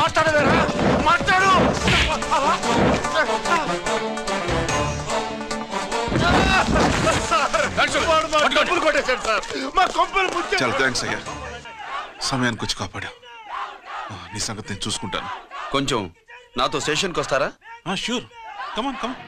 మాట్లాడవేరా మాట్లాడు. డబ్బులు కొట్టేశాడు సార్, మా కొంపలు ముంచాడు. చాలా థ్యాంక్స్ అయ్యా, సమయానికి వచ్చి కాపాడా. నీ సంగతి నేను చూసుకుంటాను. కొంచెం నాతో స్టేషన్కి వస్తారా? షూర్, కమాన్ కమాన్.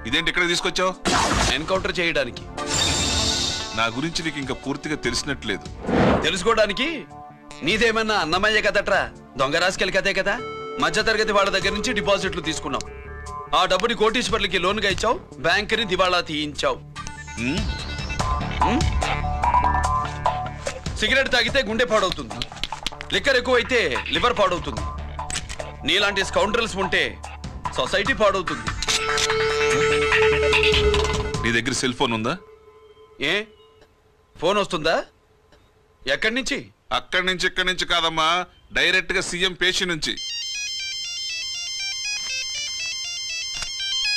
ఇదేంటి ఇక్కడ తీసుకొచ్చావు? ఎన్కౌంటర్ చేయడానికి. నా గురించి నీకు ఇంకా పూర్తిగా తెలిసినట్లేదు. తెలుసుకోవడానికి నీదేమన్నా అన్నమయ్య కదట్రా, దొంగ రాసుకెళ్ళి కదే కదా. మధ్య తరగతి వాళ్ళ దగ్గర నుంచి డిపాజిట్లు తీసుకున్నావు. ఆ డబ్బుని కోటీశ్వర్లకి లోన్గా ఇచ్చావు, బ్యాంకుని దివాళా తీయించావు. సిగరెట్ తాగితే గుండె పాడవుతుంది, లిక్కర్ ఎక్కువైతే లివర్ పాడవుతుంది. నీలాంటి స్కౌండ్రల్స్ ఉంటే సొసైటీ పాడవుతుంది. నీ దగ్గర సెల్ ఫోన్ ఉందా? ఏ ఫోన్ వస్తుందా? ఎక్కడి నుంచి? అక్కడి నుంచి ఇక్కడి నుంచి కాదమ్మా, డైరెక్ట్ గా సీఎం పేషి నుంచి.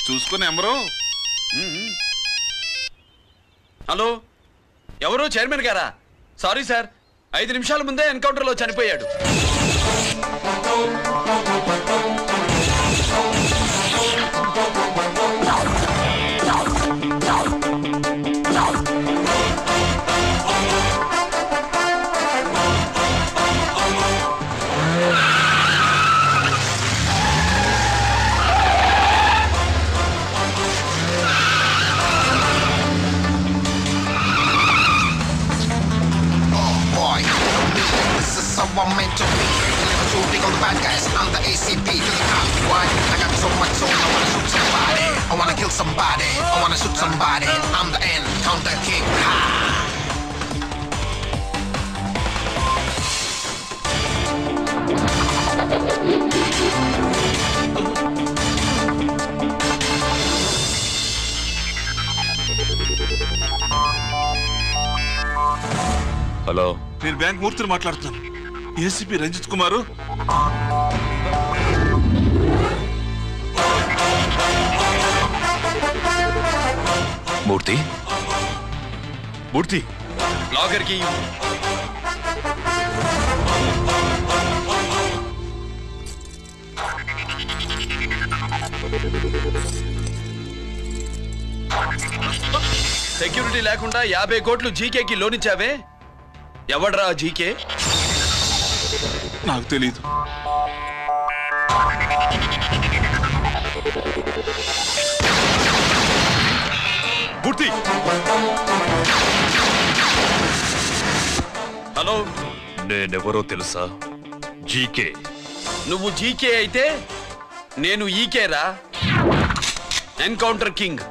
చూసుకుని ఎవరు? హలో, ఎవరు? చైర్మన్ గారా? సారీ సార్, 5 నిమిషాల ముందే ఎన్కౌంటర్లో చనిపోయాడు. I'm meant to be. Shooting all the bad guys. I'm the ACP to the top. Why? I got so much soul. I wanna shoot somebody. I wanna kill somebody. I wanna shoot somebody. I'm the Encounter King. Ha! Hello, నేను bank మూర్తిని మాట్లాడుతున్నాను. ACP Ranjith కుమారు. మూర్తి, మూర్తి, లాగర్కి security లేకుండా 50 కోట్లు జీకేకి loan ఇచ్చావే, ఎవడ్రా GK? నాకు తెలీదు. మూర్తి, hello, నేనెవరో తెలుసా? జీకే. నువ్వు జీకే అయితే నేను ఈకే రా, encounter king.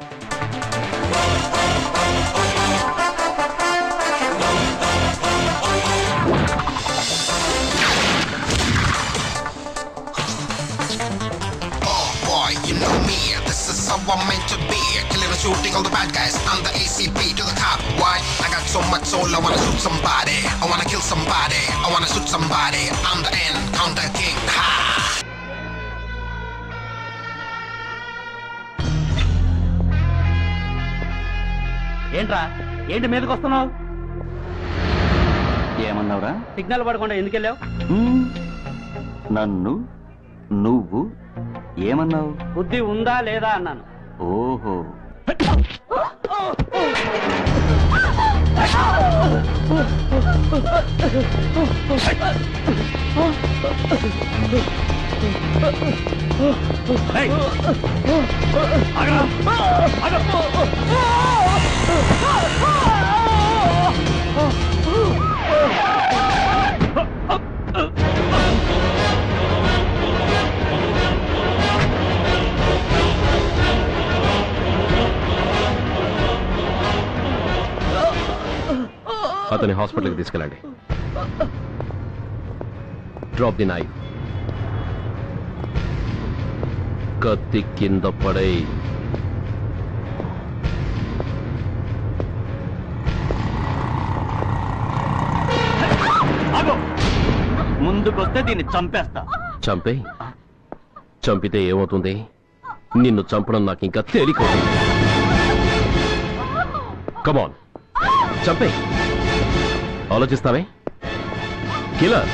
How I'm meant to be. Killing and shooting all the bad guys. I'm the ACP to the top. Why? I got so much soul. I wanna shoot somebody. I wanna kill somebody. I wanna shoot somebody. I'm the Encounter King. Ha! ఏంట్రా, ఏంటి మీదకి వస్తున్నావు? ఏమన్నావురా? Signal పడకుండా ఎందుకు వెళ్ళావు? నన్ను నువ్వు ఏమన్నావు? బుద్ధి ఉందా లేదా అన్నాను. ఓహో, అతని హాస్పిటల్కి తీసుకెళ్ళండి. Drop the knife. కత్తి కింద పడై. ముందుకొస్తే దీన్ని చంపేస్తా. చంపే. చంపితే ఏమవుతుంది? నిన్ను చంపడం నాకు ఇంకా తేలికవుతుంది. కమాన్, చంపే. ఆలోచిస్తావే కిల్లర్?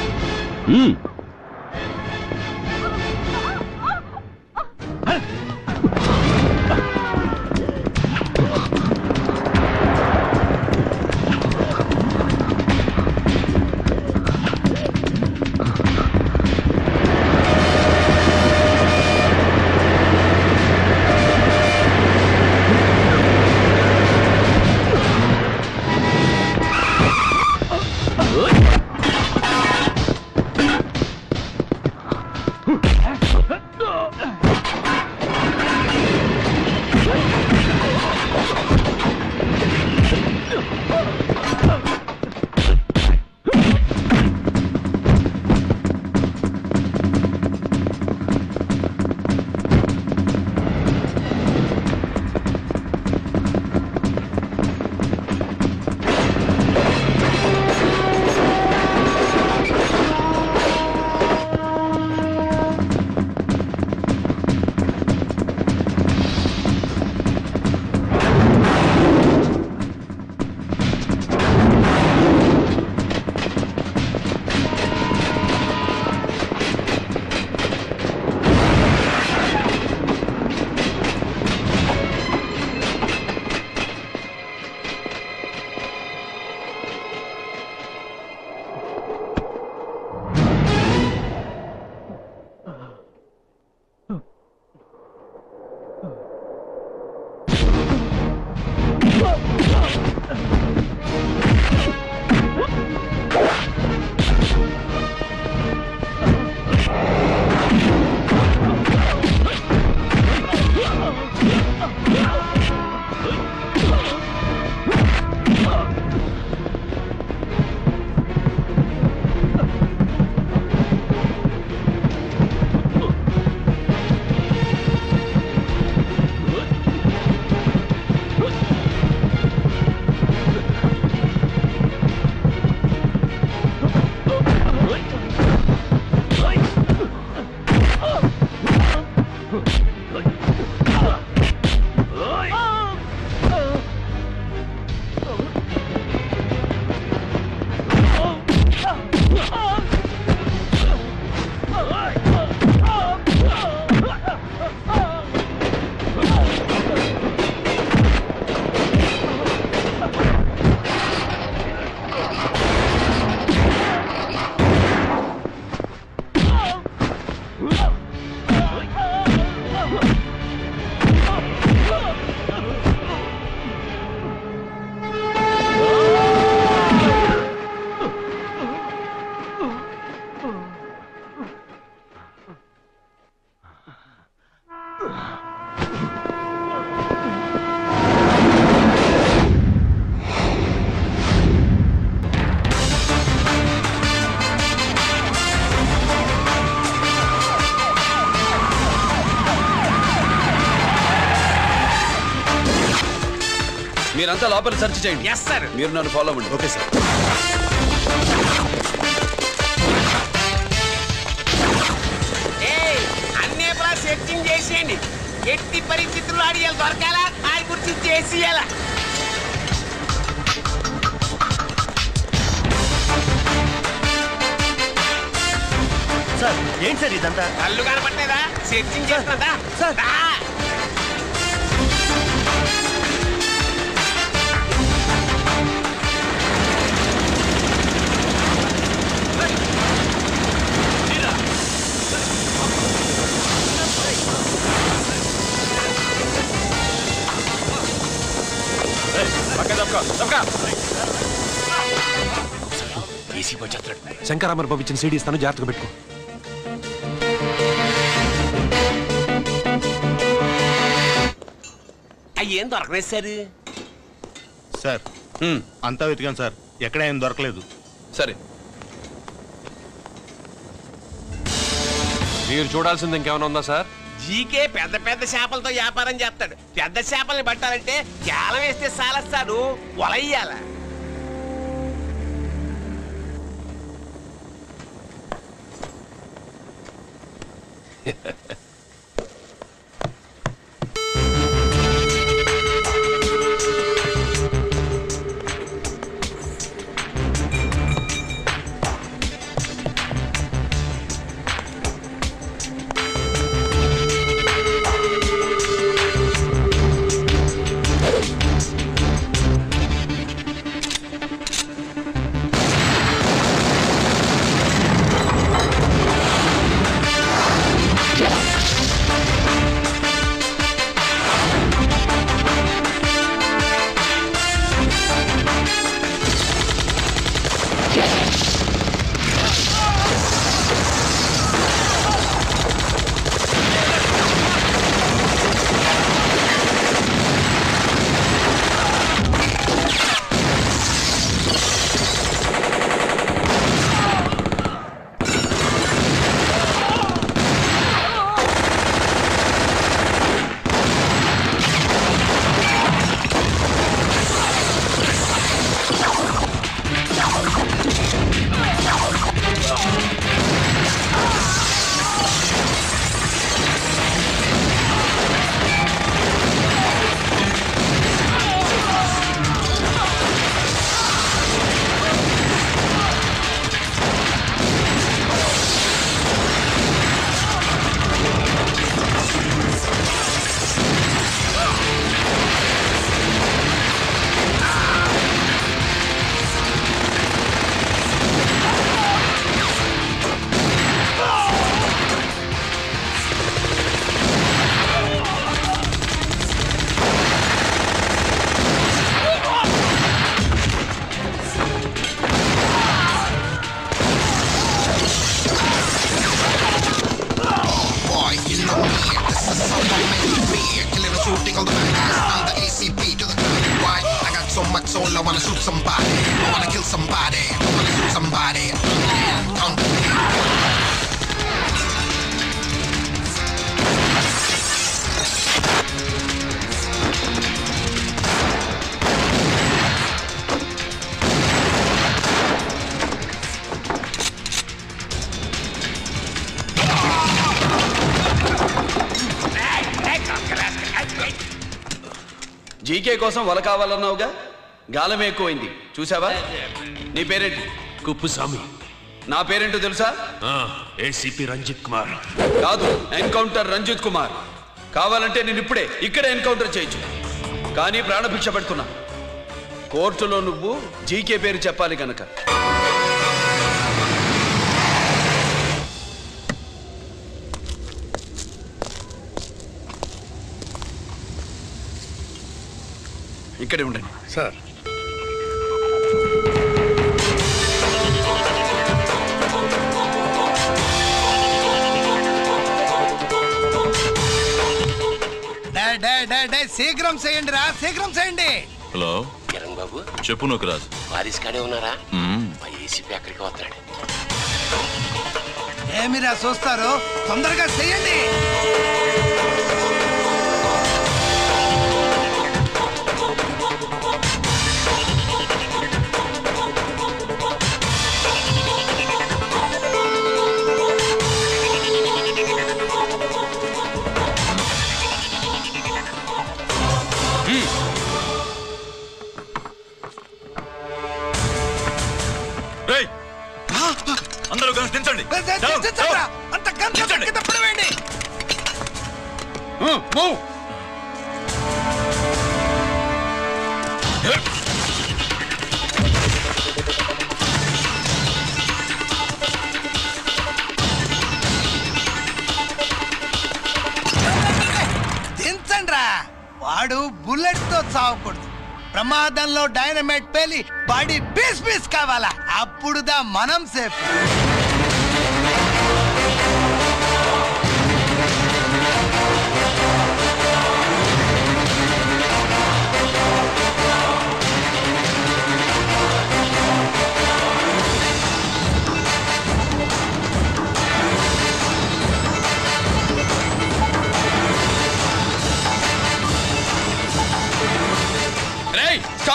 మీరంతా లోపల సెర్చ్ చేయండి. Yes sir. మీరు నన్ను ఫాలో అవ్వండి. Okay sir. అన్నీ సెర్చింగ్ చేసేయండి. ఎట్టి పరిస్థితుల్లో ఆడియాలు దొరకాలా, ఆడి గురించి చేసేయాలా. సార్ ఏంటి సార్ ఇదంతా? కళ్ళు కనపట్టలేదా? Searching చేస్తున్నదా sir? శంకరామర్ పంపించిన సీడీ ఇస్తాను, జాగ్రత్తగా పెట్టుకో. అయ్యేం దొరకలేదు సార్. సార్ అంతా వెతికాను సార్, ఎక్కడ ఏం దొరకలేదు. సరే, మీరు చూడాల్సింది ఇంకేమైనా ఉందా సార్? జీకే పెద్ద పెద్ద చేపలతో వ్యాపారం చేస్తాడు. పెద్ద చేపల్ని పట్టాలంటే కేలం వేస్తే సాలస్తాడు, వలయ్యాల. shooting all the bad guys. I'm the ACP to the top. Why? I got so much soul, I wanna shoot somebody. I wanna kill somebody. I wanna shoot somebody. GK కోసం వల కావాలన్నావుగా, గాలం ఎక్కువైంది చూసావా? నీ పేరేంటి? కుప్పుస్వామి. నా పేరేంటో తెలుసా? ఏసీపీ రంజిత్ కుమార్. కాదు, ఎన్కౌంటర్ రంజిత్ కుమార్. కావాలంటే నేను ఇప్పుడే ఇక్కడే ఎన్కౌంటర్ చేయొచ్చు, కానీ ప్రాణభిక్ష పెడుతున్నా. కోర్టులో నువ్వు జీకే పేరు చెప్పాలి కనుక. ఇక్కడే ఉండండి సార్. శీఘ్రం చేయండి రా, శీఘ్రం చేయండి. హలో కిరణ్ బాబు, చెప్పు. నూకరాజు వారిస్ కాడే ఉన్నారా? మా ఏసీపీ అక్కడికి వస్తాడు. ఏమిరా చూస్తారు, తొందరగా చేయండి. అందరూ దించండి. అంత కింద పడవేయండి. దించండి రా. వాడు బుల్లెట్ తో చావకూడదు, ప్రమాదంలో డైనమైట్ పేలి బాడీ పీస్ పీస్ కావాలా, అప్పుడుదా మనం సేఫ్.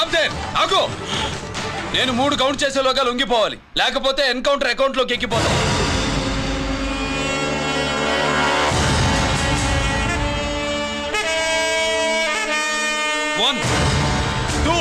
Stop there. ఆగు. నేను 3 కౌంట్ చేసేలోగా లొంగిపోవాలి, లేకపోతే ఎన్కౌంటర్ అకౌంట్ లోకి ఎక్కిపోతాం. 1 2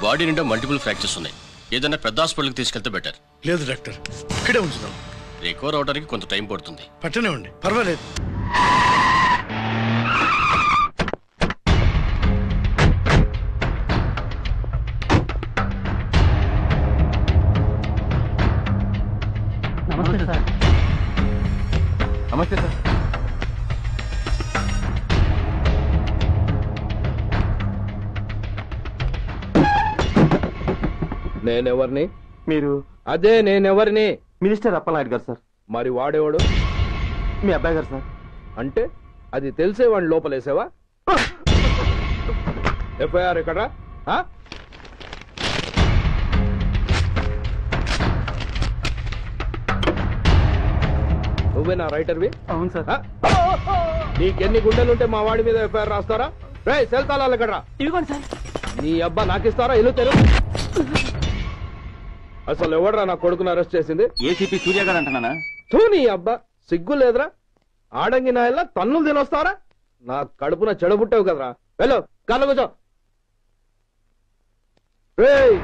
బాడీ నిండా మల్టిపుల్ ఫ్రాక్చర్స్ ఉన్నాయి. ఏదైనా పెద్ద హాస్పిటల్కి తీసుకెళ్తే బెటర్. లేదు డాక్టర్, ఇక్కడే ఉంచుదాం. రికవర్ అవడానికి కొంత టైం పడుతుంది. పట్టనే ఉండి, పర్వాలేదు. నమస్తే సార్. నమస్తే సార్. నేనెవరిని? మీరు? అదే నేనెవరిని? మినిస్టర్ అప్పలనాయుడు గారు సార్. మరి వాడేవాడు? మీ అబ్బాయి గారు సార్. అంటే అది తెలిసే వాడిని లోపలేసావా? ఎఫ్ఐఆర్ ఎక్కడ? నువ్వే నా రైటర్వి? అవును సార్. నీకెన్ని గుండెలుంటే మా వాడి మీద ఎఫ్ఐఆర్ రాస్తారా? రే సెల్ తాళాలు ఎక్కడ్రా? ఇదిగోండి సార్. నీ అబ్బా నాకిస్తారా? ఇల్లు తెరు. అసలు ఎవడ్రా నా కొడుకును అరెస్ట్ చేసింది? ఏసీపీ సూర్య గారు అంటున్నానా? తూ నీ అబ్బా, సిగ్గు లేదురా? ఆడంగి నాయల్లా తన్నులు తినొస్తారా? నా కడుపున చెడబుట్టావు కదరా. వెళ్ళు, కళ్ళు కూర్చో. రేయ్,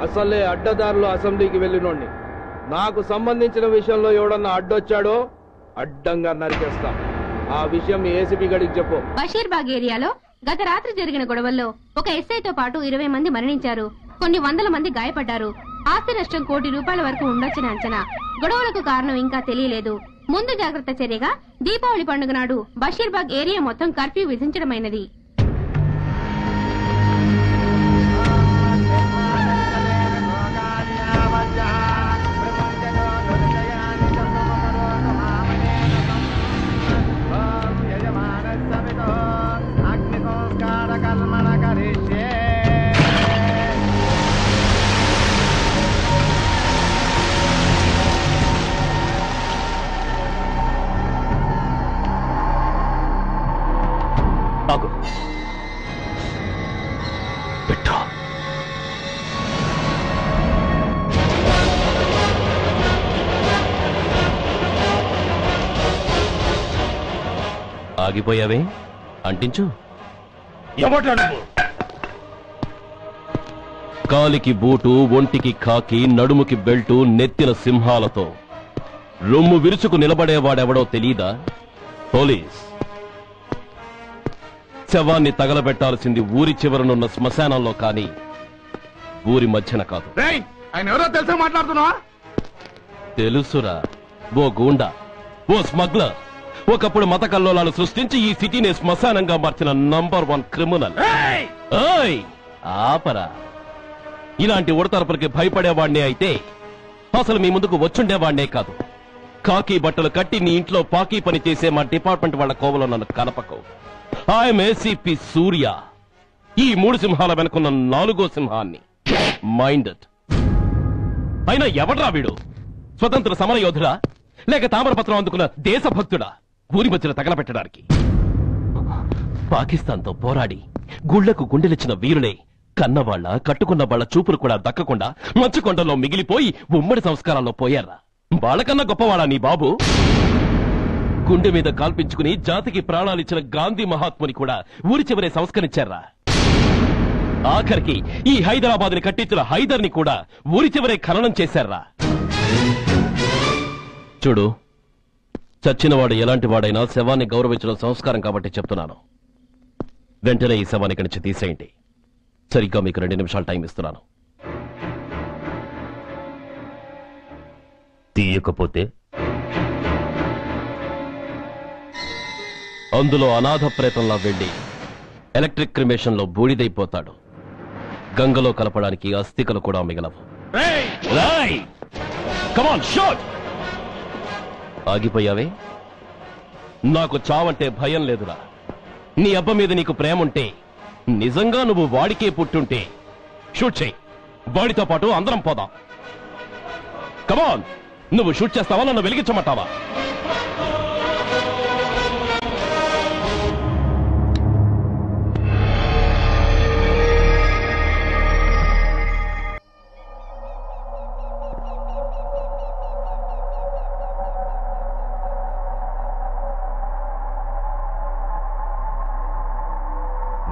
అసలే అడ్డదారులు అసెంబ్లీకి వెళ్ళినోడిని. నాకు సంబంధించిన విషయంలో ఎవడన్నా అడ్డొచ్చాడో అడ్డంగా నరికేస్తా. ఆ విషయం ఏసీపీ గడికి చెప్పు. బషీర్బాగ్ ఏరియాలో గత రాత్రి జరిగిన గొడవల్లో ఒక ఎస్ఐతో పాటు 20 మంది మరణించారు. కొన్ని వందల మంది గాయపడ్డారు. ఆస్తి నష్టం ₹1 కోటి వరకు ఉండొచ్చని అంచనా. గొడవలకు కారణం ఇంకా తెలియలేదు. ముందు జాగ్రత్త చర్యగా దీపావళి పండుగ నాడు బషీర్బాగ్ ఏరియా మొత్తం కర్ఫ్యూ విధించడమైనది. ఆగిపోయావే, అంటించు. కాలికి బూటు, ఒంటికి కాకి, నడుముకి బెల్టు, నెత్తిన సింహాలతో రొమ్ము విరుచుకు నిలబడేవాడెవడో తెలీదా? పోలీస్. శవాన్ని తగలబెట్టాల్సింది ఊరి చివరనున్న శ్మశానంలో కానీ ఊరి మధ్యన కాదు. ఆయన ఎవరో తెలుసా మాట్లాడుతున్నావా? తెలుసురా. ఓ గూండా, ఓ స్మగ్లర్, ఒకప్పుడు మత కల్లోలాలు సృష్టించి ఈ సిటీని శ్మశానంగా మార్చిన నంబర్ 1 క్రిమినల్. ఆపరా. ఇలాంటి ఉడతరపులకి భయపడేవాడినే అయితే అసలు మీ ముందుకు వచ్చుండేవాడినే కాదు. కాకి బట్టలు కట్టి నీ ఇంట్లో పాకీ పని చేసే మా డిపార్ట్మెంట్ వాళ్ళ కోవలో నన్ను కలపకు. ఐఎమ్ ఏసీపీ సూర్య. ఈ 3 సింహాల వెనుకున్న 4వ సింహాన్ని. మైండెడ్. అయినా ఎవడ్రా వీడు? స్వతంత్ర సమర యోధుడా లేక తామరపత్రం అందుకున్న దేశభక్తుడా ఊరి మధ్యలో తగలబెట్టడానికి? పాకిస్తాన్తో పోరాడి గుళ్లకు గుండెలిచ్చిన వీరులే కన్నవాళ్ల, కట్టుకున్న వాళ్ల చూపులు కూడా దక్కకుండా మంచుకొండలో మిగిలిపోయి ఉమ్మడి సంస్కారాల్లో పోయారా? వాళ్ళకన్నా గొప్పవాడా నీ బాబు? గుండె మీద కాల్పించుకుని జాతికి ప్రాణాలిచ్చిన గాంధీ మహాత్ముని కూడా ఊరి చివరే సంస్కరించారా? ఆఖరికి ఈ హైదరాబాద్ ని కట్టించిన హైదర్ ని కూడా ఊరి చివరే ఖననం చేశారా? చూడు, చచ్చినవాడు ఎలాంటి వాడైనా శవాన్ని గౌరవించడం సంస్కారం కాబట్టి చెప్తున్నాను. వెంటనే ఈ శవాన్ని ఇక్కడి నుంచి తీసేయండి. సరిగ్గా మీకు 2 నిమిషాలు టైం ఇస్తున్నాను. తీయకపోతే అందులో అనాథ ప్రేతంలా వెళ్లి ఎలక్ట్రిక్ క్రిమేషన్ లో బూడిదైపోతాడు. గంగలో కలపడానికి అస్థికలు కూడా మిగలవు. ఆగిపోయావే? నాకు చావంటే భయం లేదురా. నీ అబ్బ మీద నీకు ప్రేమ ఉంటే, నిజంగా నువ్వు వాడికే పుట్టుంటే షూట్ చేయి. వాడితో పాటు అందరం పోదాం. కమాన్, నువ్వు షూట్ చేస్తావా, నన్ను వెలిగించమంటావా?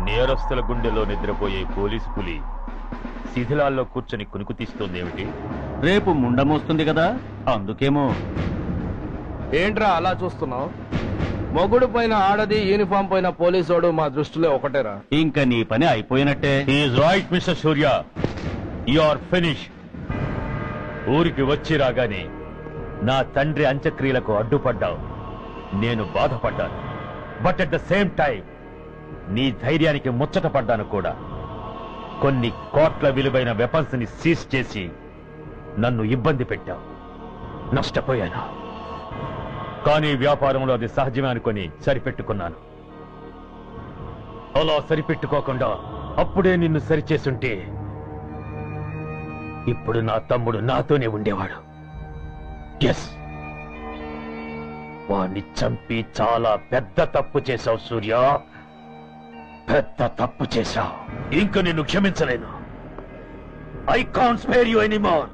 నేరస్తుల గుండెలో నిద్రపోయే పోలీసు పులి శిథిలాల్లో కూర్చొని కునుకు తీస్తోందేమిటి? రేపు ముండమోస్తుంది కదా, అందుకేమో. ఏంట్రా అలా చూస్తున్నావు? మొగుడు పైన ఆడది, యూనిఫామ్ పైన పోలీసోడు మా దృష్టిలో ఒకటేరా. ఇంకా నీ పని అయిపోయినట్టే. Is right mister Surya, you are finish. ఊరికి వచ్చి రాగానే నా తండ్రి అంత్యక్రియలకు అడ్డుపడ్డావు. నేను బాధపడ్డాను. But at the same time నీ ధైర్యానికి ముచ్చట పడ్డాను కూడా. కొన్ని కోట్ల విలువైన వెపన్స్ ని సీజ్ చేసి నన్ను ఇబ్బంది పెట్టావు. నష్టపోయాను. కానీ వ్యాపారంలో అది సహజమే అనుకుని సరిపెట్టుకున్నాను. అలా సరిపెట్టుకోకుండా అప్పుడే నిన్ను సరిచేస్తుంటే ఇప్పుడు నా తమ్ముడు నాతోనే ఉండేవాడు. ఎస్, వాణ్ణి చంపి చాలా పెద్ద తప్పు చేశావు సూర్య. పెద్ద తప్పు చేశావు. ఇంక నిన్ను క్షమించలేను. I can't spare you anymore.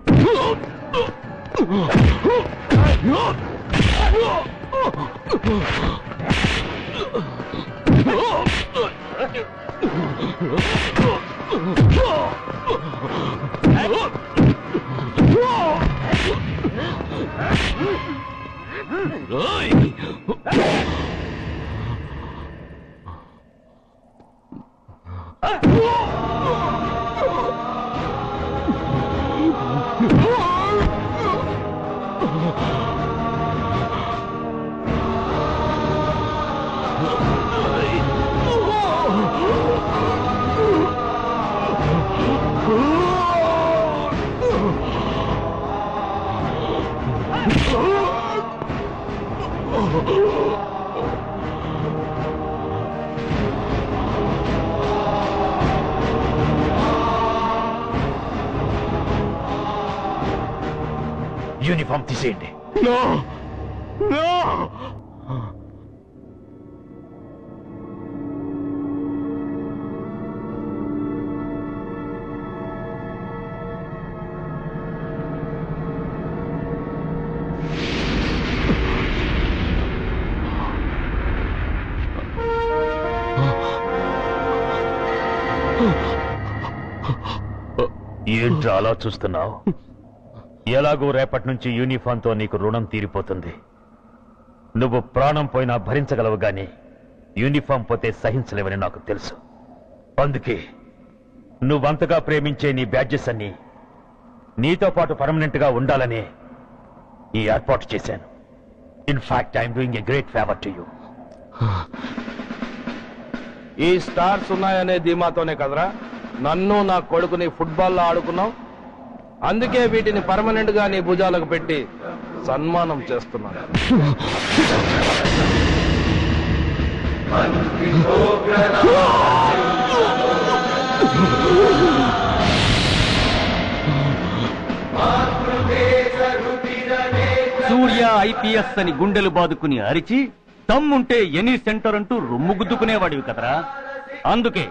Uniform తీసేయండి. ఏంట్రా అలా చూస్తున్నావు? ఎలాగో రేపటి నుంచి యూనిఫామ్తో నీకు రుణం తీరిపోతుంది. నువ్వు ప్రాణం పోయినా భరించగలవు గాని యూనిఫామ్ పోతే సహించలేవని నాకు తెలుసు. అందుకే నువ్వంతగా ప్రేమించే నీ బ్యాడ్జెస్ అన్ని నీతో పాటు పర్మనెంట్ గా ఉండాలని ఈ ఏర్పాటు చేశాను. In fact I'm doing a great favour to you. ఈ స్టార్స్ ఉన్నాయనే ధీమాతోనే కదరా నన్ను నా కొడుకుని ఫుట్బాల్లో ఆడుకున్నావు. అందుకే వీటిని పర్మనెంట్ గా నీ భుజాలకు పెట్టి సన్మానం చేస్తున్నాను. సూర్య ఐపీఎస్ అని గుండెలు బాదుకుని అరిచి, దమ్ముంటే ఎనీ సెంటర్ అంటూ రొమ్ము గుద్దుకునేవాడివి కదరా. అందుకే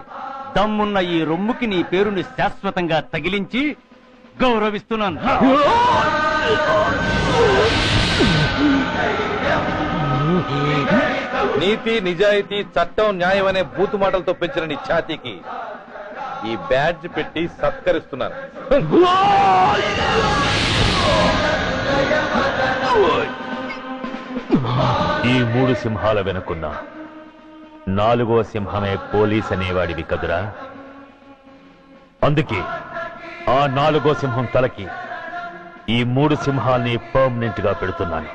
దమ్మున్న ఈ రొమ్ముకి నీ పేరుని శాశ్వతంగా తగిలించి గౌరవిస్తున్నాను. నీతి, నిజాయితీ, చట్టం, న్యాయం అనే బూతు మాటలతో పెంచిన నీ ఛాతీకి ఈ బ్యాడ్జ్ పెట్టి సత్కరిస్తున్నాను. ఈ 3 సింహాల వెనుకున్న 4వ సింహమే పోలీస్ అనేవాడివి కదురా. అందుకే ఆ 4వ సింహం తలకి ఈ 3 సింహాల్ని పర్మనెంట్ గా పెడుతున్నాను.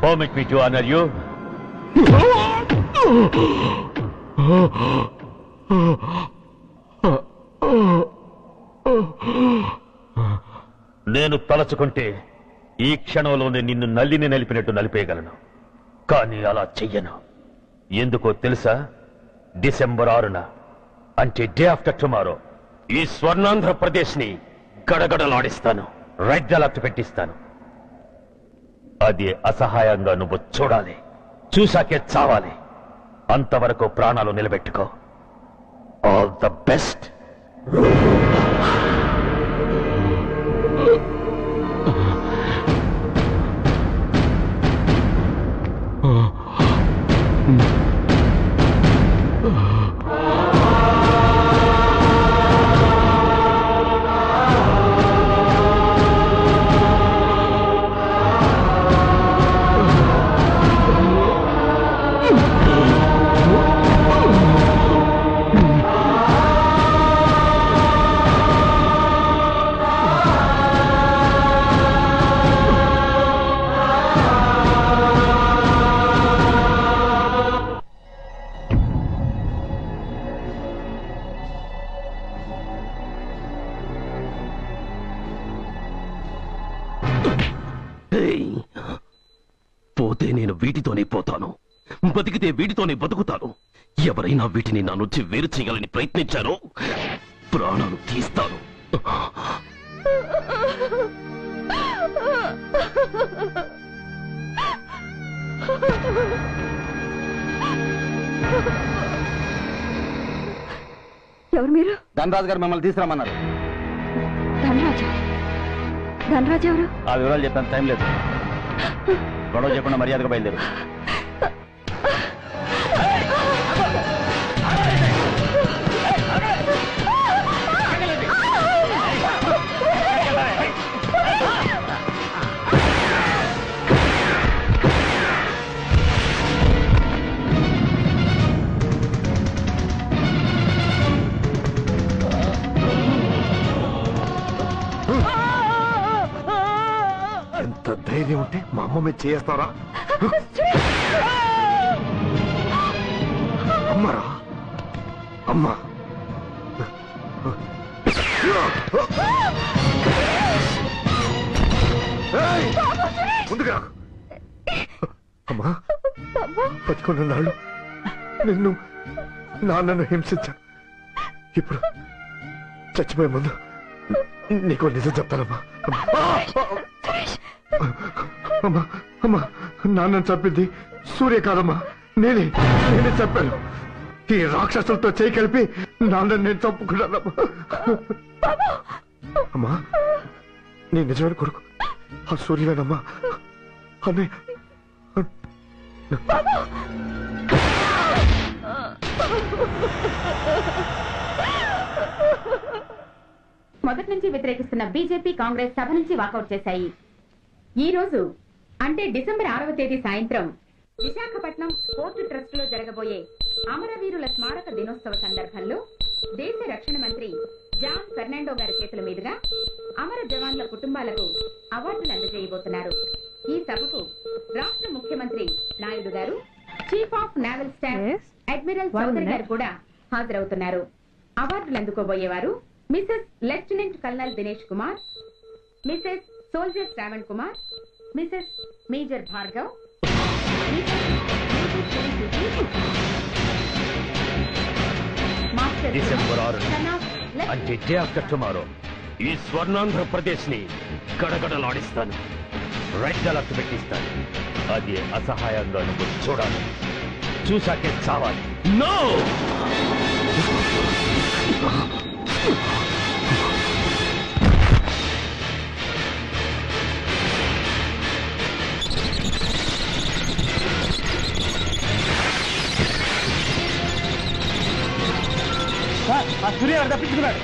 Permit me to honor you. నేను తలచుకుంటే ఈ క్షణంలోనే నిన్ను నల్లిని నలిపినట్టు నలిపేయగలను. కానీ అలా చెయ్యను. ఎందుకో తెలుసా? డిసెంబర్ 6న అంటే డే ఆఫ్టర్ టుమారో ఈ స్వర్ణాంధ్రప్రదేశ్ ని గడగడలాడిస్తాను. రెడ్ అలర్ట్ పెట్టిస్తాను. అది అసహాయంగా నువ్వు చూడాలి. చూశాకే చావాలి. అంతవరకు ప్రాణాలు నిలబెట్టుకో. All the best. పోతే నేను వీటితోనే పోతాను, బతికితే వీటితోనే బతుకుతాను. ఎవరైనా వీటిని నా నుంచి వేరు చేయాలని ప్రయత్నించారో ప్రాణాలు తీస్తాను. ఎవరు మీరు? ధనరాజు గారు మిమ్మల్ని తీసుకురామన్నారు. ధనరాజు? ధనరాజు ఎవరు? ఆ వివరాలు చెప్పాను, టైం లేదు. గొడవ చెప్పకుండా మర్యాదగా బయలుదేరు. ఎంత ధైర్యం ఉంటే మా అమ్మ మీద చేస్తారా? అమ్మరా అమ్మా, ముందుగా అమ్మా, బతికున్న నాళ్ళు నిన్ను నాన్నను హింసించాను. ఇప్పుడు చచ్చిపోయే ముందు నీకు నిజం చెప్తానమ్మా. అమ్మా అమ్మా, నాన్నను చంపింది సూర్య కాదమ్మా, నేనే చెప్పాను. ఈ రాక్షసులతో చేయి కలిపి నాన్నని నేను చంపుకున్నానమ్మా. అమ్మా, నీ నిజమైన కొడుకు ఆ సూర్యవేనమ్మా. అన్నయ్య మొదటి నుంచి వ్యతిరేకిస్తున్న బీజేపీ, కాంగ్రెస్ సభ నుంచి వాకౌట్ చేశాయి. ఈ రోజు అంటే డిసెంబర్ 6వ తేదీ సాయంత్రం విశాఖపట్నం పోర్టు ట్రస్ట్ లో జరగబోయే అమరవీరుల స్మారక దినోత్సవ సందర్భంలో దేశ రక్షణ మంత్రి జాన్ ఫెర్నాండో గారి చేతుల మీదుగా అమర జవాన్ల కుటుంబాలకు అవార్డులు అందజేయబోతున్నారు. ఈ సభకు రాష్ట్ర ముఖ్యమంత్రి నాయుడు గారు, chief of naval staff admiral Chaudhary గారు కూడా హాజరవుతున్నారు. అవార్డులు అందుకోబోయేవారు Mrs lieutenant colonel Dinesh Kumar, Mrs soldier Shravan Kumar, Mrs major Bhargav, December 6 అంటే డే ఆఫ్టర్ టుమారో ఈ స్వర్ణాంధ్రప్రదేశ్ ని గడగడలాడిస్తాను. రెడ్ అలర్ట్ పెట్టిస్తాను. అది అసహాయంగా నువ్వు చూడాలి. చూశాకే చావాలి. నో! ఆ సూర్య గారు తప్పించుకున్నాడు.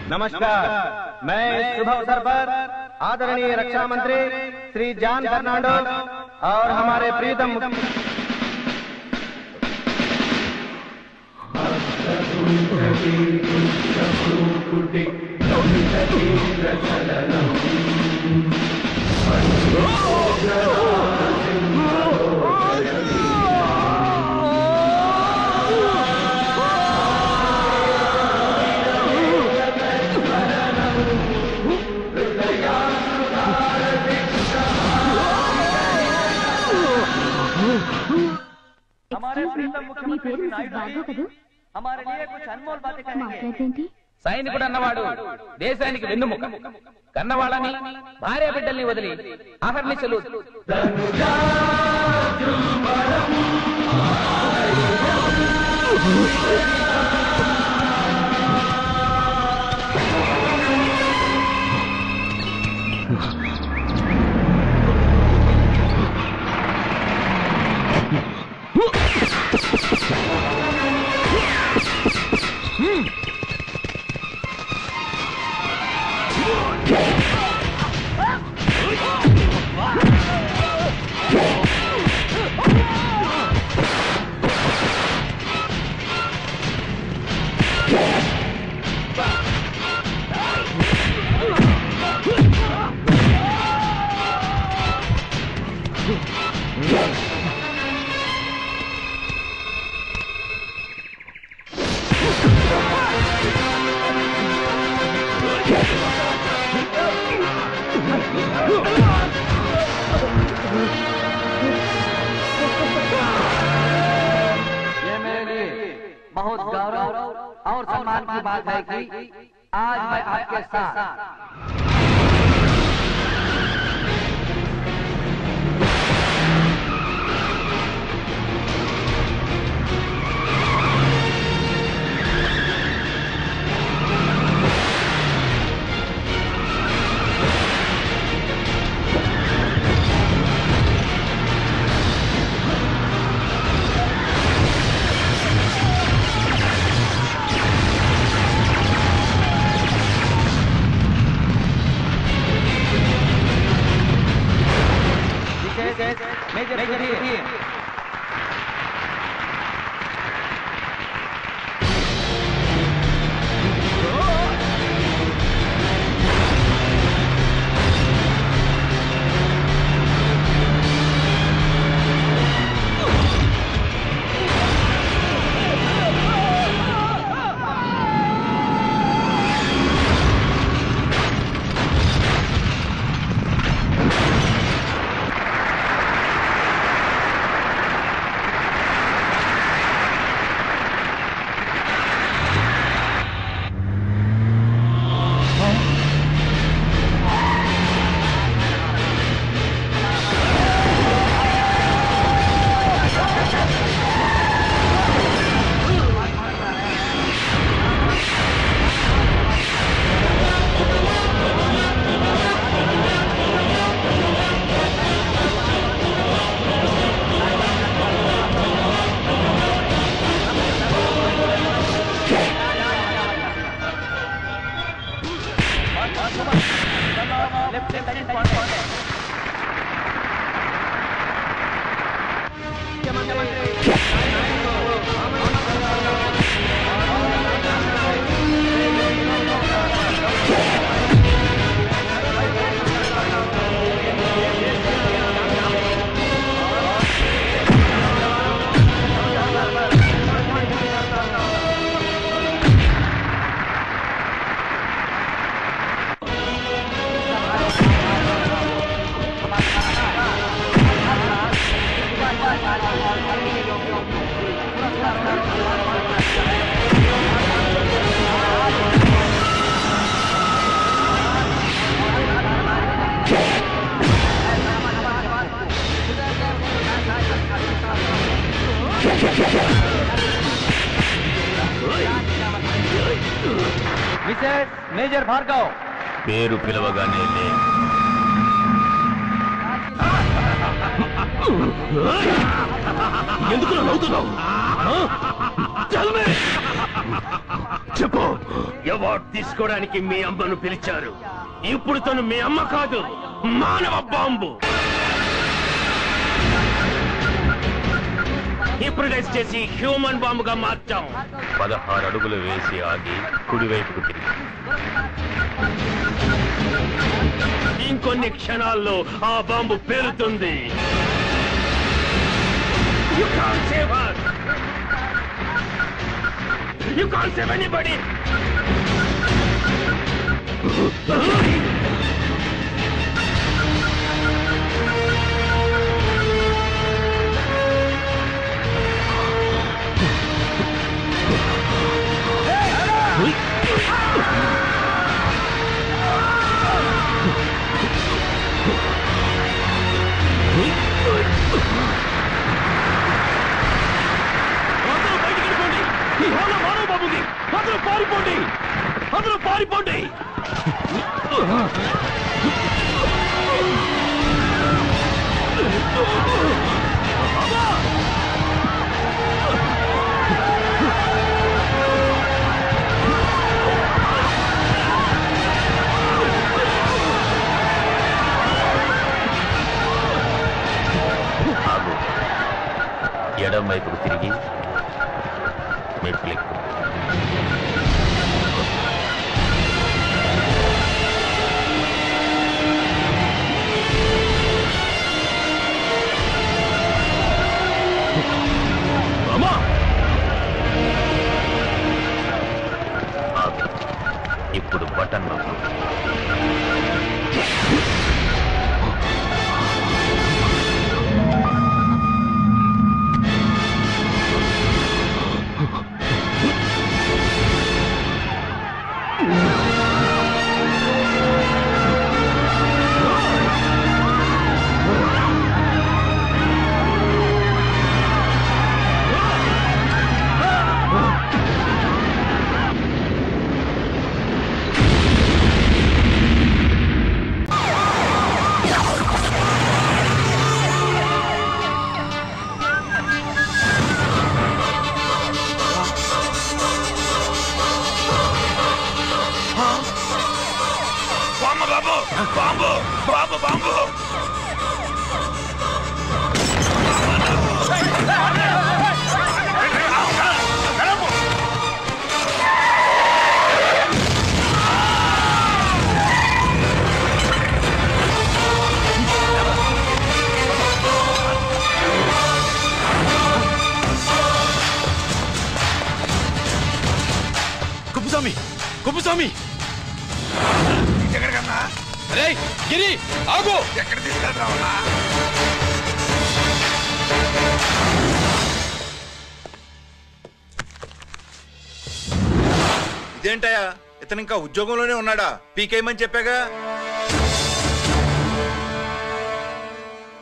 नमस्कार, मैं इस शुभ अवसर पर आदरणीय रक्षा मंत्री श्री जॉन फर्नांडो और हमारे प्रीतम हमारे लिए कुछ अनमोल बातें करेंगे। సైనికుడు అన్నవాడు దేశానికి వెన్నుముక. కన్నవాళ్ళని భార్య బిడ్డల్ని వదిలి అహర్నిశలు बहुत गौरव और सम्मान की बात है कि आज मैं आपके साथ మిసెస్ మేజర్ భార్గవ్. పేరు పిలవగానే లే. ఎందుకు నవ్వుతున్నావు? చెప్పు, అవార్డు తీసుకోవడానికి మీ అమ్మను పిలిచారు. ఇప్పుడు తను మీ అమ్మ కాదు, మానవ బాంబు. హిప్నటైజ్ చేసి హ్యూమన్ బాంబుగా మార్చాం. 16 అడుగులు వేసి ఆగి కుడివైపుకు తిరిగి ఇంకొన్ని క్షణాల్లో ఆ bomb పేలుతుంది. You can't save us. You can't save anybody. అందరూ పారిపోండి, అందరూ పారిపోండి. ఎడం వైపుకు తిరిగి మెట్లెక్కు. ఇప్పుడు బటన్ నొక్కు. Bomb bomb bomb. Kuppuswamy, Kuppuswamy. ఎక్కడికన్నా? అరే గిరి ఆగు. ఎక్కడ తీసుకెళ్తావన్నా? ఇదేంటయ్యా, ఇతను ఇంకా ఉద్యోగంలోనే ఉన్నాడా? పీకేయమని చెప్పాగా.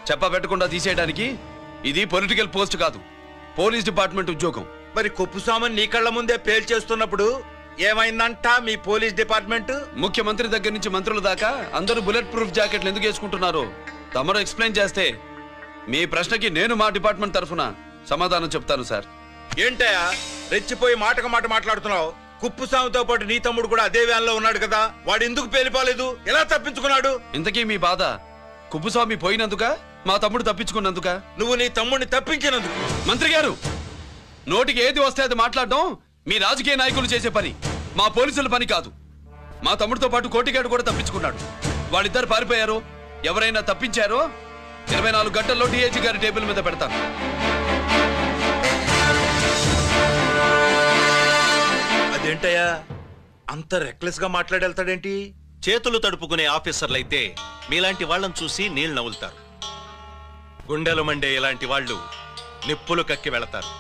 చెప్పబెట్టకుండా తీసేయడానికి ఇది పొలిటికల్ పోస్ట్ కాదు, పోలీస్ డిపార్ట్మెంట్ ఉద్యోగం. మరి కొప్పుస్వామిని నీ కళ్ళ ముందే పేల్చేస్తున్నప్పుడు ఏమైందంట మీ పోలీస్ డిపార్ట్మెంట్? ముఖ్యమంత్రి దగ్గర నుంచి మంత్రుల దాకా అందరూ బుల్లెట్ ప్రూఫ్ జాకెట్లు ఎందుకు వేసుకుంటున్నారు తమరు ఎక్స్ప్లెయిన్ చేస్తే మీ ప్రశ్నకి నేను మా డిపార్ట్మెంట్ తరఫున సమాధానం చెప్తాను సార్. ఏంటయ్యా రెచ్చిపోయి మాటకు మాట మాట్లాడుతున్నావు? కుప్పుస్వామితో పాటు నీ తమ్ముడు కూడా అదే వ్యాన్ లో ఉన్నాడు కదా, వాడు ఎందుకు పేలిపోలేదు? ఎలా తప్పించుకున్నాడు? ఇంతకీ మీ బాధ కుప్పుస్వామి పోయినందుక, మా తమ్ముడు తప్పించుకున్నందుక? నువ్వు నీ తమ్ముడిని తప్పించినందుకు. మంత్రి గారు, నోటికి ఏది వస్తే అది మాట్లాడడం మీ రాజకీయ నాయకులు చేసే పని, మా పోలీసుల పని కాదు. మా తమ్ముడితో పాటు కోటిగాడు కూడా తప్పించుకున్నాడు. వాళ్ళిద్దరు పారిపోయారు. ఎవరైనా తప్పించారో 24 గంటల్లో డిఐజీ గారి టేబుల్ మీద పెడతాను. అదేంటయ్యా అంత రెక్లెస్ గా మాట్లాడేళ్తాడేంటి? చేతులు తడుపుకునే ఆఫీసర్లైతే మీలాంటి వాళ్ళని చూసి నీళ్ళు నవ్వులుతారు. గుండెలు మండే ఇలాంటి వాళ్ళు నిప్పులు కక్కి వెళతారు.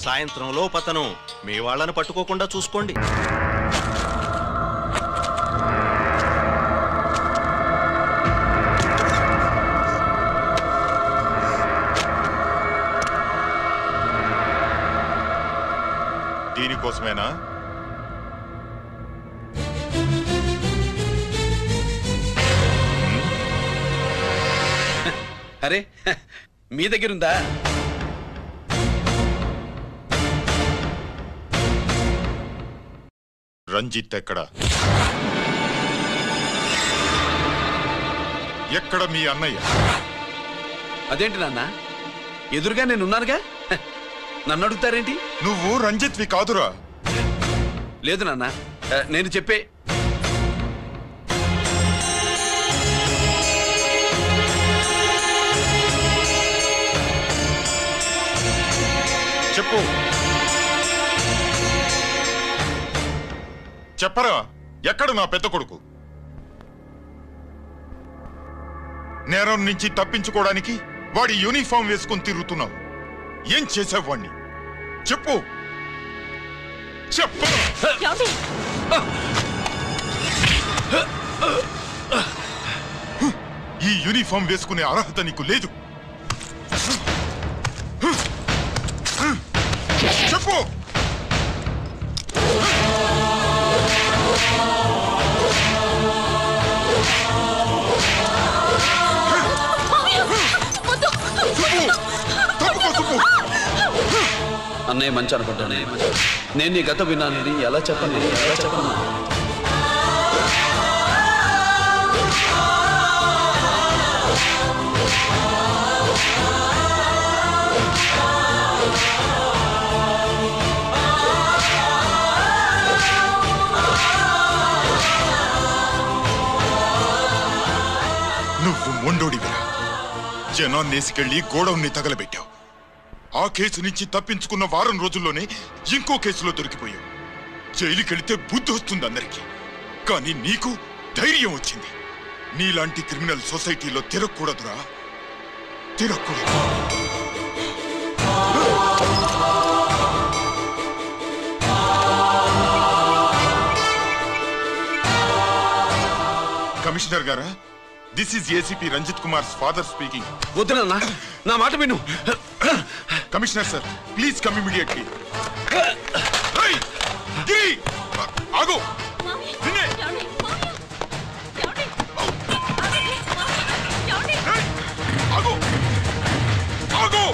సాయంత్రం లోపతను మీ వాళ్ళను పట్టుకోకుండా చూసుకోండి. దీనికోసమేనా అరే మీ దగ్గరుందా? రంజిత్ ఎక్కడ? ఎక్కడ మీ అన్నయ్య? అదేంటి నాన్న, ఎదురుగా నేనున్నానుగా, నన్ను అడుగుతారేంటి? నువ్వు రంజిత్వి కాదురా. లేదు నాన్న, నేను చెప్పే చెప్పు. చెప్పరా, ఎక్కడ నా పెద్ద కొడుకు? నేరం నుంచి తప్పించుకోవడానికి వాడి యూనిఫామ్ వేసుకుని తిరుగుతున్నావు. ఏం చేసావు వాణ్ణి? చెప్పు చెప్పు. ఈ యూనిఫామ్ వేసుకునే అర్హత నీకు లేదు. చెప్పు. అన్నయ్య మంచి అనుకుంటానే. నేను నీ గత విన్నానని ఎలా చెప్పను? నువ్వు మొండోడివిరా. జనాన్నేసుకెళ్లి గోడౌన్ని తగలబెట్టావు. ఆ కేసు నుంచి తప్పించుకున్న వారం రోజుల్లోనే ఇంకో కేసులో దొరికిపోయావు. జైలుకెళితే బుద్ధి వస్తుంది అందరికీ, కానీ నీకు ధైర్యం వచ్చింది. నీలాంటి క్రిమినల్ సొసైటీలో తిరగకూడదురా, తిరగకూడదు. కమిషనర్ గారా, this is ACP Ranjit Kumar father speaking. వద్దునన్నా, నా మాట విను. Commissioner sir, please come immediately. ఆగు. ఆగు. ఆగు.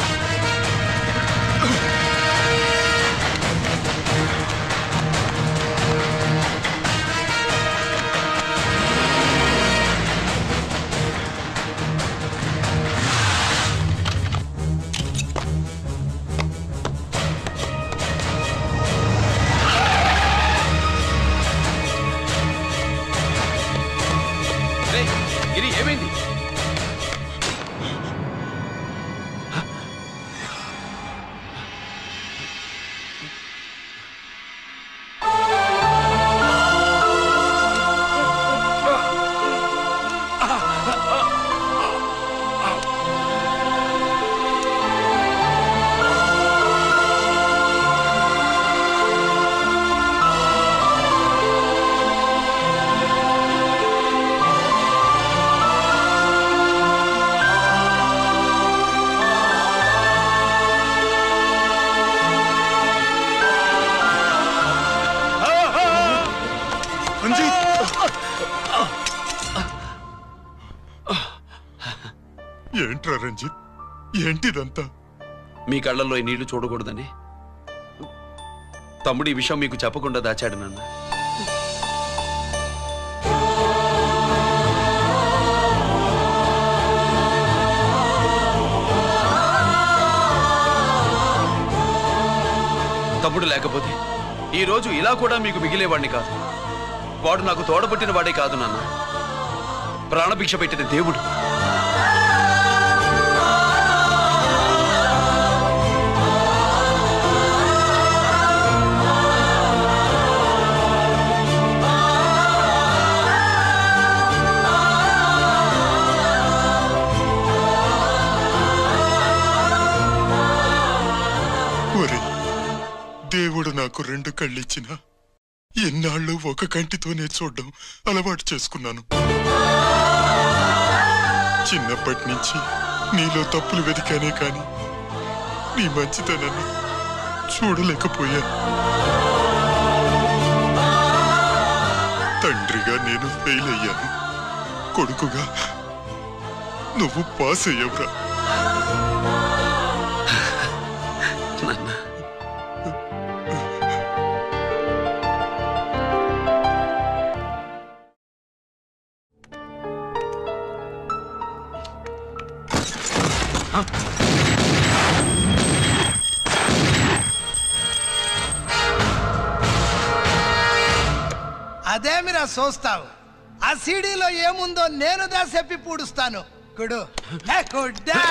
గిరి, ఏమైంది? ఏంట్రా రంజిత్, ఏంటిదంతా? మీ కళ్ళల్లో ఈ నీళ్లు చూడకూడదని తమ్ముడు ఈ విషయం మీకు చెప్పకుండా దాచాడు నాన్న. తమ్ముడు లేకపోతే ఈ రోజు ఇలా కూడా మీకు మిగిలేవాడిని కాదు. వాడు నాకు తోడబుట్టిన వాడే కాదు నాన్న, ప్రాణభిక్ష పెట్టిన దేవుడు. దేవుడు నాకు 2 కళ్ళిచ్చినా ఎన్నాళ్ళు ఒక కంటితోనే చూడడం అలవాటు చేసుకున్నాను. చిన్నప్పటి నుంచి నీలో తప్పులు వెతికానే కాని నీ మంచితనాన్ని చూడలేకపోయాను. తండ్రిగా నేను ఫెయిల్ అయ్యాను, కొడుకుగా నువ్వు పాస్ అయ్యావురా. అదేమిరా చూస్తావు? ఆ సీడీలో ఏముందో నేను దా చెప్పి పూడుస్తాను. కుడు కుడ్డా.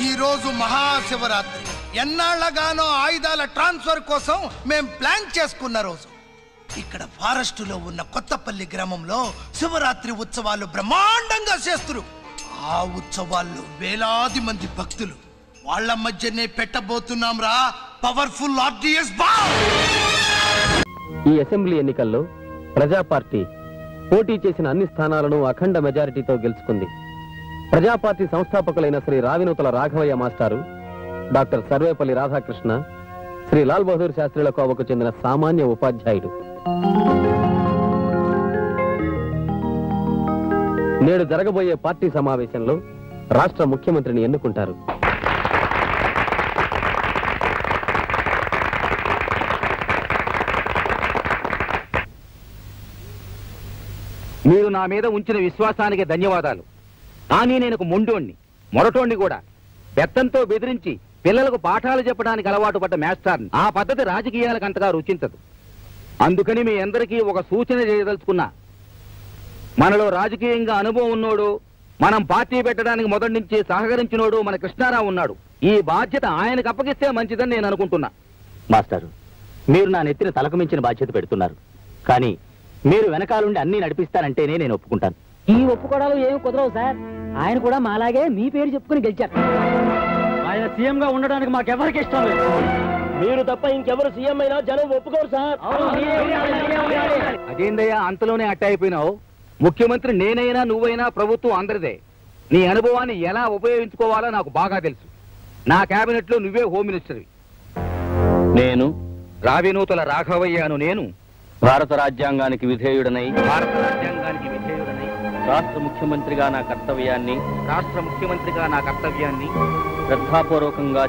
ఈ రోజు మహాశివరాత్రి. ఎన్నాళ్లగానో ఆయుధాల ట్రాన్స్ఫర్ కోసం మేం ప్లాన్ చేసుకున్న రోజు. ఇక్కడ ఫారెస్ట్ లో ఉన్న కొత్తపల్లి గ్రామంలో శివరాత్రి ఉత్సవాలు బ్రహ్మాండంగా చేస్తురు. ఆ ఉత్సవాల్లో వేలాది మంది భక్తులు. వాళ్ళ మధ్యనే పెట్టబోతున్నాం రా పవర్ఫుల్ ఆర్డిఎస్ బాంబ్. ఈ అసెంబ్లీ ఎన్నికల్లో ప్రజా పార్టీ పోటీ చేసిన అన్ని స్థానాలను అఖండ మెజారిటీతో గెలుచుకుంది. ప్రజా పార్టీ సంస్థాపకులైన శ్రీ రావినూతల రాఘవయ్య మాస్టారు, డాక్టర్ సర్వేపల్లి రాధాకృష్ణ, శ్రీ లాల్ బహదూర్ శాస్త్రిల కోవకు చెందిన సామాన్య ఉపాధ్యాయుడు. నేడు జరగబోయే పార్టీ సమావేశంలో రాష్ట్ర ముఖ్యమంత్రిని ఎన్నుకుంటారు. మీరు నా మీద ఉంచిన విశ్వాసానికి ధన్యవాదాలు. కానీ నేను ఒక మొండోణ్ణి, మొరటోణ్ణి కూడా. బెత్తంతో బెదిరించి పిల్లలకు పాఠాలు చెప్పడానికి అలవాటు పడ్డ మాస్టర్ని. ఆ పద్ధతి రాజకీయాలకు అంతగా రుచించదు. అందుకని మీ అందరికీ ఒక సూచన చేయదలుచుకున్నా. మనలో రాజకీయంగా అనుభవం ఉన్నోడు, మనం పార్టీ పెట్టడానికి మొదటి నుంచి సహకరించినోడు మన కృష్ణారావు ఉన్నాడు. ఈ బాధ్యత ఆయనకు అప్పగిస్తే మంచిదని నేను అనుకుంటున్నా. మాస్టారు, మీరు నా నెత్తిన తలకు మించిన బాధ్యత పెడుతున్నారు. కానీ మీరు వెనకాలండి అన్ని నడిపిస్తానంటేనే నేను ఒప్పుకుంటాను. ఈ ఒప్పుకోవడాలు ఏమి కుదరవు సార్. ఆయన కూడా మాలాగే మీ పేరు చెప్పుకుని గెలిచారు. ఆయన సీఎం గా ఉండడానికి మాకెవరికి ఇష్టం లేదు. మీరు తప్ప ఇంకెవరు సీఎం అయినా జనం ఒప్పుకోరు సార్. అదేందయ్యా అంతలోనే అట్ట అయిపోయినావు? ముఖ్యమంత్రి నేనైనా నువ్వైనా ప్రభుత్వం అందరిదే. నీ అనుభవాన్ని ఎలా ఉపయోగించుకోవాలో నాకు బాగా తెలుసు. నా కేబినెట్ లో నువ్వే హోమ్ మినిస్టర్వి. నేను రావినూతల రాఘవయ్యను. నేను భారత రాజ్యాంగానికి విధేయుడనై భారత రాజ్యాంగానికి విధేయుడనై రాష్ట్ర ముఖ్యమంత్రిగా నా కర్తవ్యాన్ని శ్రద్ధాపూర్వకంగా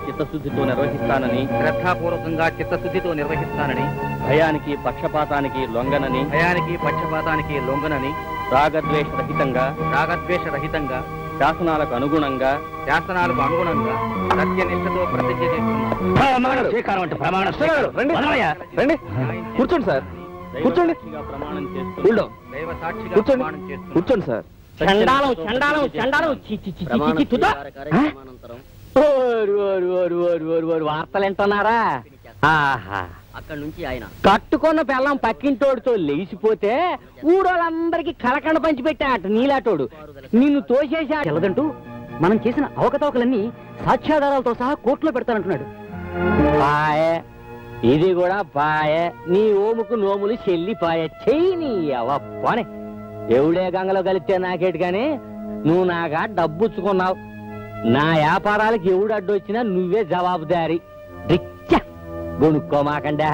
చిత్తశుద్ధితో నిర్వహిస్తానని భయానికి పక్షపాతానికి లొంగనని రాగద్వేష రహితంగా శాసనాలకు అనుగుణంగా సత్యనిష్టతో ప్రతిజ్ఞ చేస్తున్నాను. కూర్చోండి సార్, కూర్చోండి. ప్రమాణం చేస్తూ కూర్చోండి సార్. వార్తలు వింటున్నారా? అక్కడి నుంచి ఆయన కట్టుకున్న పిల్లం పక్కింటోడితో లేచిపోతే ఊరోళ్ళందరికీ కలకండ పంచి పెట్టాట. నీలాటోడు నిన్ను తోసేసా తెలదంటూ మనం చేసిన అవకతవకలన్నీ సాక్ష్యాధారాలతో సహా కోర్టులో పెడతానంటున్నాడు. పాయే ఇది కూడా పాయే. నీ ఓముకు నోములు చెల్లిపాయే. చెయ్యి నీ అవనే. ఎవడే గంగలో కలిస్తే నాకేటి కానీ నువ్వు నాగా డబ్బుచ్చుకున్నావు. నా వ్యాపారాలకు ఎవడు అడ్డొచ్చినా నువ్వే జవాబుదారి. గొనుక్కోమాకండా.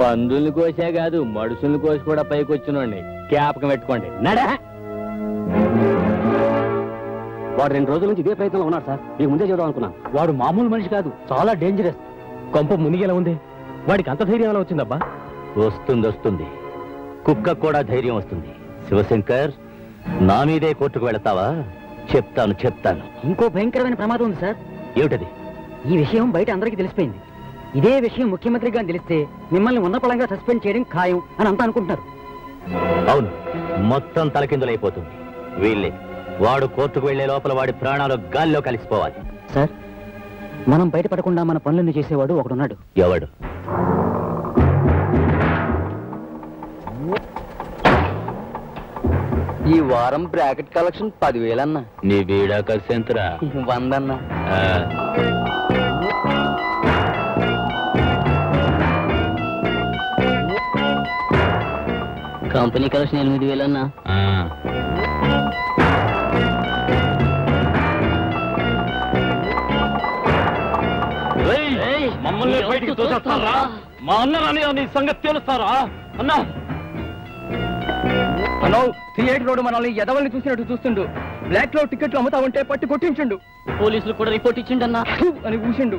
పందుల్ని కోసే కాదు మడుసుల్ని కోసి కూడా పైకొచ్చినోండి. జ్ఞాపకం పెట్టుకోండి. నడా. వాడు 2 రోజుల నుంచి ఇదే ప్రయత్నంలో ఉన్నాడు సార్. మీకు ముందే చూద్దాం అనుకున్నాను. వాడు మామూలు మనిషి కాదు, చాలా డేంజరస్. కొంప మునిగేలా ఉంది. వాడికి అంత ధైర్యం ఎలా వచ్చిందబ్బా? వస్తుంది. కుక్క కూడా ధైర్యం వస్తుంది. శివశంకర్, నా మీదే కోర్టుకు వెళతావా? చెప్తాను. ఇంకో భయంకరమైన ప్రమాదం ఉంది సార్. ఏమిటది? ఈ విషయం బయట అందరికీ తెలిసిపోయింది. ఇదే విషయం ముఖ్యమంత్రిగా తెలిస్తే మిమ్మల్ని ఉన్నపళంగా సస్పెండ్ చేయడం ఖాయం అని అంతా అనుకుంటున్నారు. అవును, మొత్తం తలకిందులైపోతుంది. వీళ్ళే వాడు కోర్టుకు వెళ్లే లోపల వాడి ప్రాణాలు గాల్లో కలిసిపోవాలి. సార్, మనం బయటపడకుండా మన పనులన్నీ చేసేవాడు ఒకడున్నాడు. ఎవడు? ఈ వారం బ్రాకెట్ కలెక్షన్ 10,000 అన్నా. నీ వీడా కలిసేంతరా? 100 అన్నా. కంపెనీ కలెక్షన్ 8,000 అన్నా. మమ్మల్ని బయటికి తోసేస్తారా? మా అన్నని నీ సంగతి తెలుస్తారా? అన్నా థియేటర్ రోడ్డు మనల్ని ఎదవల్ని చూసినట్టు చూస్తుండు. బ్లాక్ లో టికెట్లు అమ్ముతా ఉంటే పట్టి కొట్టించుండు. పోలీసులు కూడా రిపోర్ట్ ఇచ్చిండన్నా అని ఊసిండు.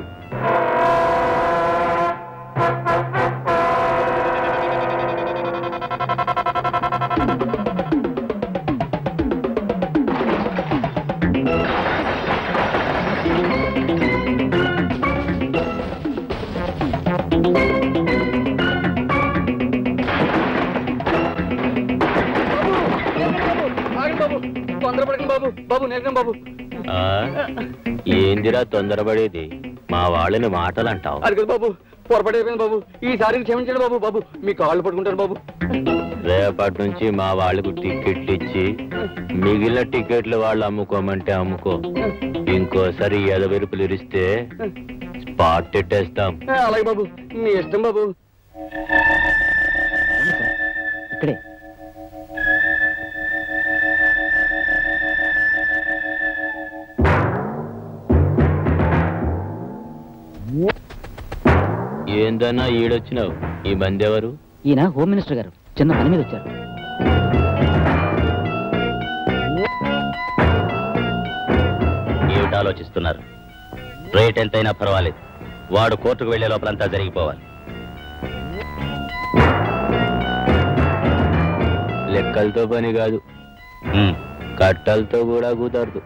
నేను బాబు ఏందిరా తొందరపడేది? మా వాళ్ళని మాటలు అంటావు. అది కదా బాబు, పొరపడైపోయింది బాబు. ఈసారి క్షమించండి బాబు. బాబు మీ కాళ్ళు పట్టుకుంటాను బాబు. రేపటి నుంచి మా వాళ్ళకు టికెట్లు ఇచ్చి మిగిలిన టికెట్లు వాళ్ళు అమ్ముకోమంటే అమ్ముకో. ఇంకోసారి ఎదవెరుపులు ఇరిస్తే స్పాట్ పెట్టేస్తాం. అలాగే బాబు, మీ ఇష్టం బాబు. ఇక్కడే ఏందన్నా ఈడొచ్చినావు? ఈ బంద్ ఎవరు? ఈయన హోమ్ మినిస్టర్ గారు చిన్న పని మీద వచ్చారు. ఏమిటి ఆలోచిస్తున్నారు? రేట్ ఎంతైనా పర్వాలేదు, వాడు కోర్టుకు వెళ్లే లోపలంతా జరిగిపోవాలి. లెక్కలతో పని కాదు, కట్టలతో కూడా కుదరదు.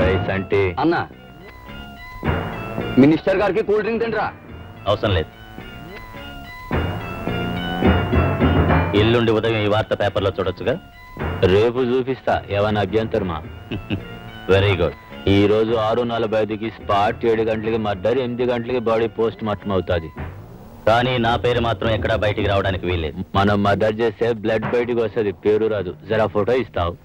రైస్ అంటే అన్నా, మినిస్టర్ గారికి కూల్ డ్రింక్ తింటరా? అవసరం లేదు. ఎల్లుండి ఉదయం ఈ వార్త పేపర్లో చూడొచ్చుగా? రేపు చూపిస్తా, ఏమైనా అభ్యంతరమా? Very good. ఈ రోజు 6:45కి స్పాట్, 7 గంటలకి మర్డర్, 8 గంటలకి బాడీ పోస్ట్ మార్టం అవుతుంది. కానీ నా పేరు మాత్రం ఎక్కడా బయటికి రావడానికి వీల్లేదు. మనం మర్డర్ చేస్తే బ్లడ్ బయటికి వస్తుంది, పేరు రాదు. జరా ఫోటో ఇస్తావు?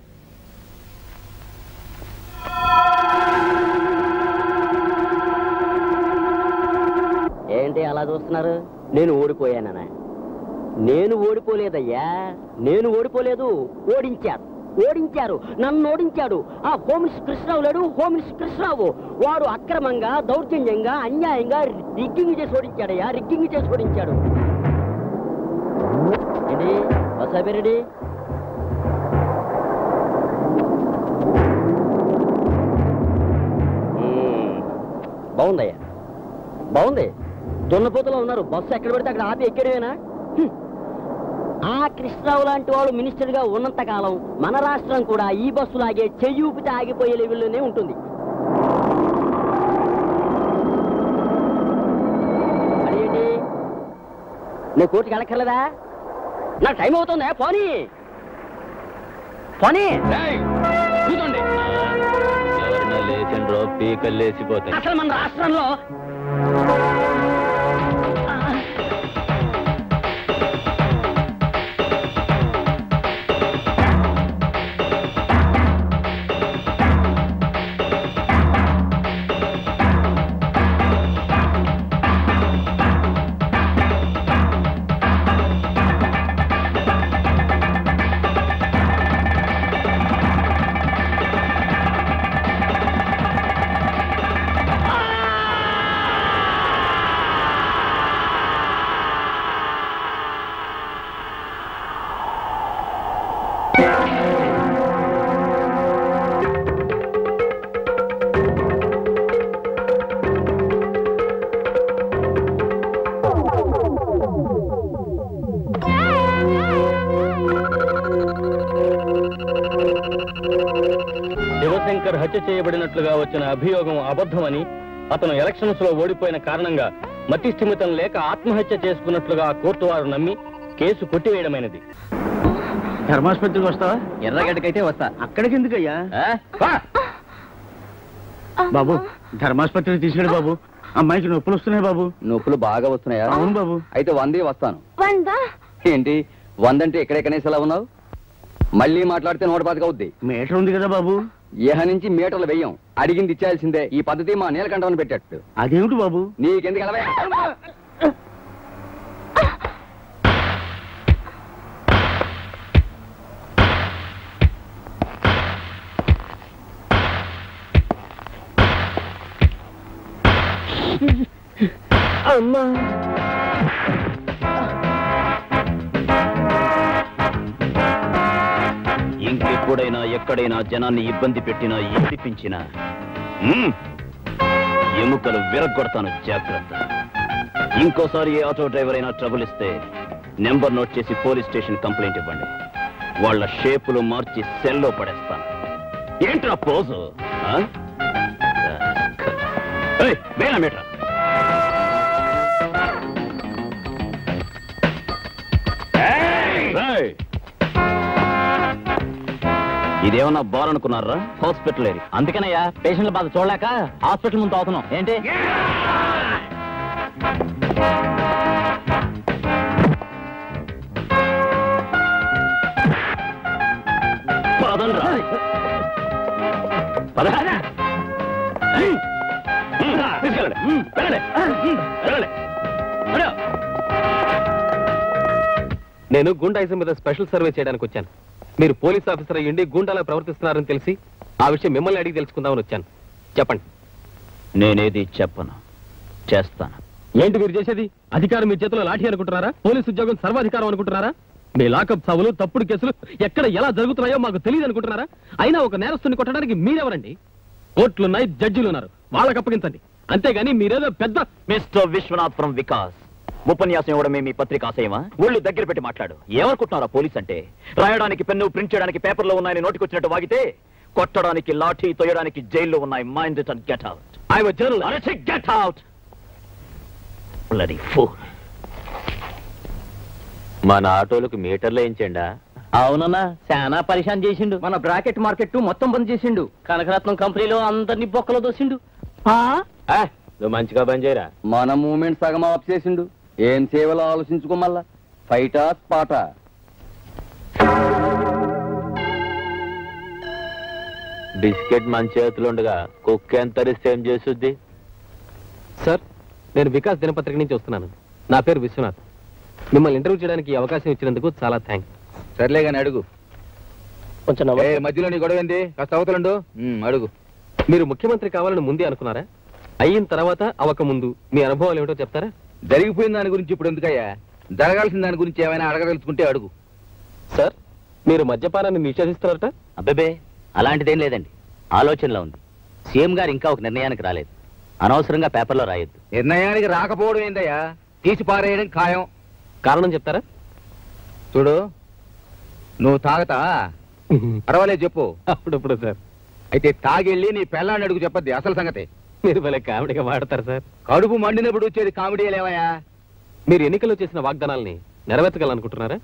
ఏంటి అలా చూస్తున్నారు? నేను ఓడిపోయానా? నేను ఓడిపోలేదయ్యా, నేను ఓడిపోలేదు. ఓడించారు, నన్ను ఓడించాడు ఆ హోమ్ మినిస్టర్ కృష్ణరావు లేడు. హోమ్ మినిస్టర్ కృష్ణరావు వాడు అక్రమంగా, దౌర్జన్యంగా, అన్యాయంగా రిగ్గింగ్ చేసి ఓడించాడయ్యా, రిగ్గింగ్ చేసి ఓడించాడు. ఏంటి వసాబిరెడ్డి? బాగుందయ్యా, బాగుంది. దున్నపోతలో ఉన్నారు, బస్సు ఎక్కడ పెడితే అక్కడ ఆపి ఎక్కడేనా? ఆ కృష్ణరావు లాంటి వాడు మినిస్టర్ గా ఉన్నంత కాలం మన రాష్ట్రం కూడా ఈ బస్సు లాగే చెయ్యి ఊపితే ఆగిపోయే లెవెల్లోనే ఉంటుంది. అదేంటి, నేను కోర్టుకి వెళ్ళక్కర్లేదా? నా టైం అవుతుందా? పోనీ కూర్చోండి. ఎవరైనా లేచిండ్రో పీకలు లేచిపోతాయి. అసలు మన రాష్ట్రంలో శివశంకర్ హత్య చేయబడినట్లుగా వచ్చిన అభియోగం అబద్ధమని, అతను ఎలక్షన్స్ లో ఓడిపోయిన కారణంగా మతి స్థిమితం లేక ఆత్మహత్య చేసుకున్నట్లుగా కోర్టు వారు నమ్మి కేసు కొట్టివేయడమైనది. ధర్మాసుపత్రికి వస్తావా? ఎర్రగడ్డకైతే వస్తా. అక్కడికి ఎందుకయ్యా? బాబు ధర్మాసుపత్రికి తీసుకెళ్ళి బాబు. అమ్మాయికి నొప్పులు వస్తున్నాయి బాబు. నొప్పులు బాగా వస్తున్నాయా? అవును బాబు. అయితే 100 వస్తాను. ఏంటి 100 అంటే ఎక్కడెక్కడే ఎలా ఉన్నావు? మళ్ళీ మాట్లాడితే 125 అవుద్ది. మీటర్ ఉంది కదా బాబు. ఏహ నుంచి మీటర్లు వెయ్యం, అడిగింది ఇచ్చేయాల్సిందే. ఈ పద్ధతి మా నీలకంఠమని పెట్టట్టు. అదేమిటి బాబు? నీకెందుకు ఎలా? అమ్మా ఇంకెప్పుడైనా ఎక్కడైనా జనాన్ని ఇబ్బంది పెట్టినా ఏడిపించినా ఎముకలు విరగొడతాను, జాగ్రత్త. ఇంకోసారి ఏ ఆటో డ్రైవర్ అయినా ట్రబుల్ ఇస్తే నెంబర్ నోట్ చేసి పోలీస్ స్టేషన్ కంప్లైంట్ ఇవ్వండి. వాళ్ళ షేపులు మార్చి సెల్లో పడేస్తాను. ఏంట్రా పోజు? వేళ మీటర్ Hey! ఇదేమన్నా బాల్ అనుకున్నారా? హాస్పిటల్ ఏరి. అందుకనయ్యా పేషెంట్ల బాధ చూడలేక హాస్పిటల్ ముందు అవుతున్నాం. ఏంటి నేను గూండాయిజం మీద స్పెషల్ సర్వే చేయడానికి వచ్చాను. మీరు పోలీస్ ఆఫీసర్ అయ్యండి గూండాలా ప్రవర్తిస్తున్నారని తెలిసి ఆ విషయం మిమ్మల్ని అడిగి తెలుసుకుందామని వచ్చాను. చెప్పండి. నేనేది చెప్పను, చేస్తాను. ఏంటి మీరు చేసేది? అధికారం మీ చేతిలో లాఠీ అనుకుంటున్నారా? పోలీసు ఉద్యోగం సర్వాధికారం అనుకుంటున్నారా? మీ లాకప్ సావులు తప్పుడు కేసులు ఎక్కడ ఎలా జరుగుతున్నాయో మాకు తెలియదు అనుకుంటున్నారా? అయినా ఒక నేరస్తుని కొట్టడానికి మీరెవరండి? కోర్టులున్నాయి, జడ్జిలు ఉన్నారు, వాళ్ళకి అప్పగించండి. అంతేగాని మీరేదో పెద్ద మిస్టర్ విశ్వనాథ్ ఫ్రమ్ వికాస్. ఉపన్యాసం ఇవ్వడమే మీ పత్రిక ఆశయమా? ఒళ్ళు దగ్గర పెట్టి మాట్లాడు. ఏమనుకుంటున్నారా పోలీస్ అంటే? రాయడానికి పెన్ను, ప్రింట్ చేయడానికి పేపర్లో ఉన్నాయని నోటికొచ్చినట్టు వాగితే, కొట్టడానికి లాఠీ, తొయ్యడానికి జైల్లో ఉన్నాయి. Mind it and get out. I was journalist. Get out. Bloody fool. మన ఆటోలకు మీటర్లు వేయించండా? అవునన్నా, చాలా పరిశాన్ చేసిండు. మన బ్రాకెట్ మార్కెట్ మొత్తం బంద్ చేసిండు. కనకరత్నం కంపెనీలో అందరినీ బొక్కలో దోసిండు. నువ్వు మంచిగా బంద్ చేయరా. మన మూమెంట్ సగం ఆఫ్ చేసిండు. ఏం సేవలో ఆలోచించుకోమల్లా. ఫైటా పాట. బిస్కెట్ మన చేతులు ఉండగా కుక్క ఎంత తరిస్తే ఏం చేస్తుంది? సార్, నేను వికాస్ దినపత్రిక నుంచి వస్తున్నాను. నా పేరు విశ్వనాథ్. మిమ్మల్ని ఇంటర్వ్యూ చేయడానికి ఈ అవకాశం ఇచ్చినందుకు చాలా థ్యాంక్స్. సర్లే కానీ అడుగు. కొంచెం మధ్యలో నీ గొడవ ఏంది? కాస్త అవతలండు. అడుగు. మీరు ముఖ్యమంత్రి కావాలని ముందే అనుకున్నారా? అయిన తర్వాత అవక ముందు మీ అనుభవాలు ఏమిటో చెప్తారా? జరిగిపోయిన దాని గురించి ఇప్పుడు ఎందుకయ్యా? జరగాల్సిన దాని గురించి ఏమైనా అడగదలుచుకుంటే అడుగు. సార్, మీరు మద్యపానాన్ని నిషేధిస్తున్నారట? అబ్బే, అలాంటిదేం లేదండి. ఆలోచనలో ఉంది. సీఎం గారు ఇంకా ఒక నిర్ణయానికి రాలేదు. అనవసరంగా పేపర్లో రాయొద్దు. నిర్ణయానికి రాకపోవడం ఏందయ్యా? తీసి పారేయడం ఖాయం. కారణం చెప్తారా? చూడు, నువ్వు తాగతా? పర్వాలేదు చెప్పు. అప్పుడప్పుడు సార్. అయితే తాగెళ్ళి నీ పెళ్ళాన్ని అడుగు చెప్పద్ది అసలు సంగతి. మీరు భలే కామెడీగా మాడతారు సార్. కడుపు మండినప్పుడు వచ్చేది కామెడీ లేవయా? మీరు ఎన్నికల్లో చేసిన వాగ్దానాల్ని నెరవేర్చగలనుకుంటున్నారా?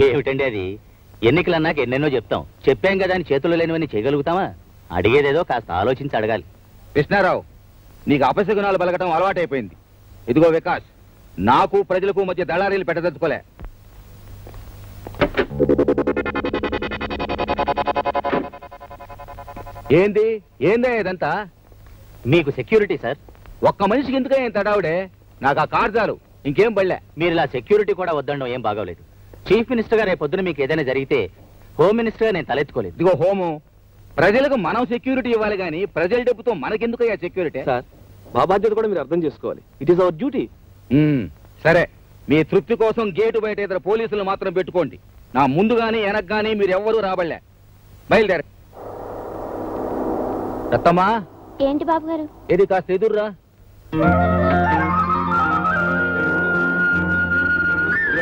ఏమిటండి అది? ఎన్నికలన్నాక ఎన్నెన్నో చెప్తాం. చెప్పాం కదా అని చేతుల్లో లేనివన్నీ చేయగలుగుతామా? అడిగేదేదో కాస్త ఆలోచించి అడగాలి. కృష్ణారావు, నీకు అపశకునాలు పలకటం అలవాటైపోయింది. ఇదిగో వికాస్, నాకు ప్రజలకు మధ్య దళారీలు పెట్టదలుచుకోలే. ఏందే ఇదంతా? మీకు సెక్యూరిటీ సార్. ఒక్క మనిషికి ఎందుకే ఏం తడావుడే? నాకు ఆ కార్ చాలు, ఇంకేం బళ్ళే. మీరు ఇలా సెక్యూరిటీ కూడా వద్దండం ఏం బాగోలేదు. చీఫ్ మినిస్టర్ గా రేపు పొద్దున మీకు ఏదైనా జరిగితే హోమ్ మినిస్టర్ గా నేను తలెత్తుకోలేదు. ఇదిగో హోము, ప్రజలకు మనం సెక్యూరిటీ ఇవ్వాలి కానీ ప్రజల డబ్బుతో మనకెందుకయ్యా సెక్యూరిటీ? సార్, మా బాధ్యత కూడా మీరు అర్థం చేసుకోవాలి. It is our duty. సరే, మీ తృప్తి కోసం గేటు బయట ఇద్దరు పోలీసులు మాత్రం పెట్టుకోండి. నా ముందు గానీ వెనక్ గానీ మీరు ఎవ్వరూ రాబడలే. బయలుదేర. రత్తమ్మా. ఏంటి బాబు గారు? ఏది కాస్త ఎదుర్రా.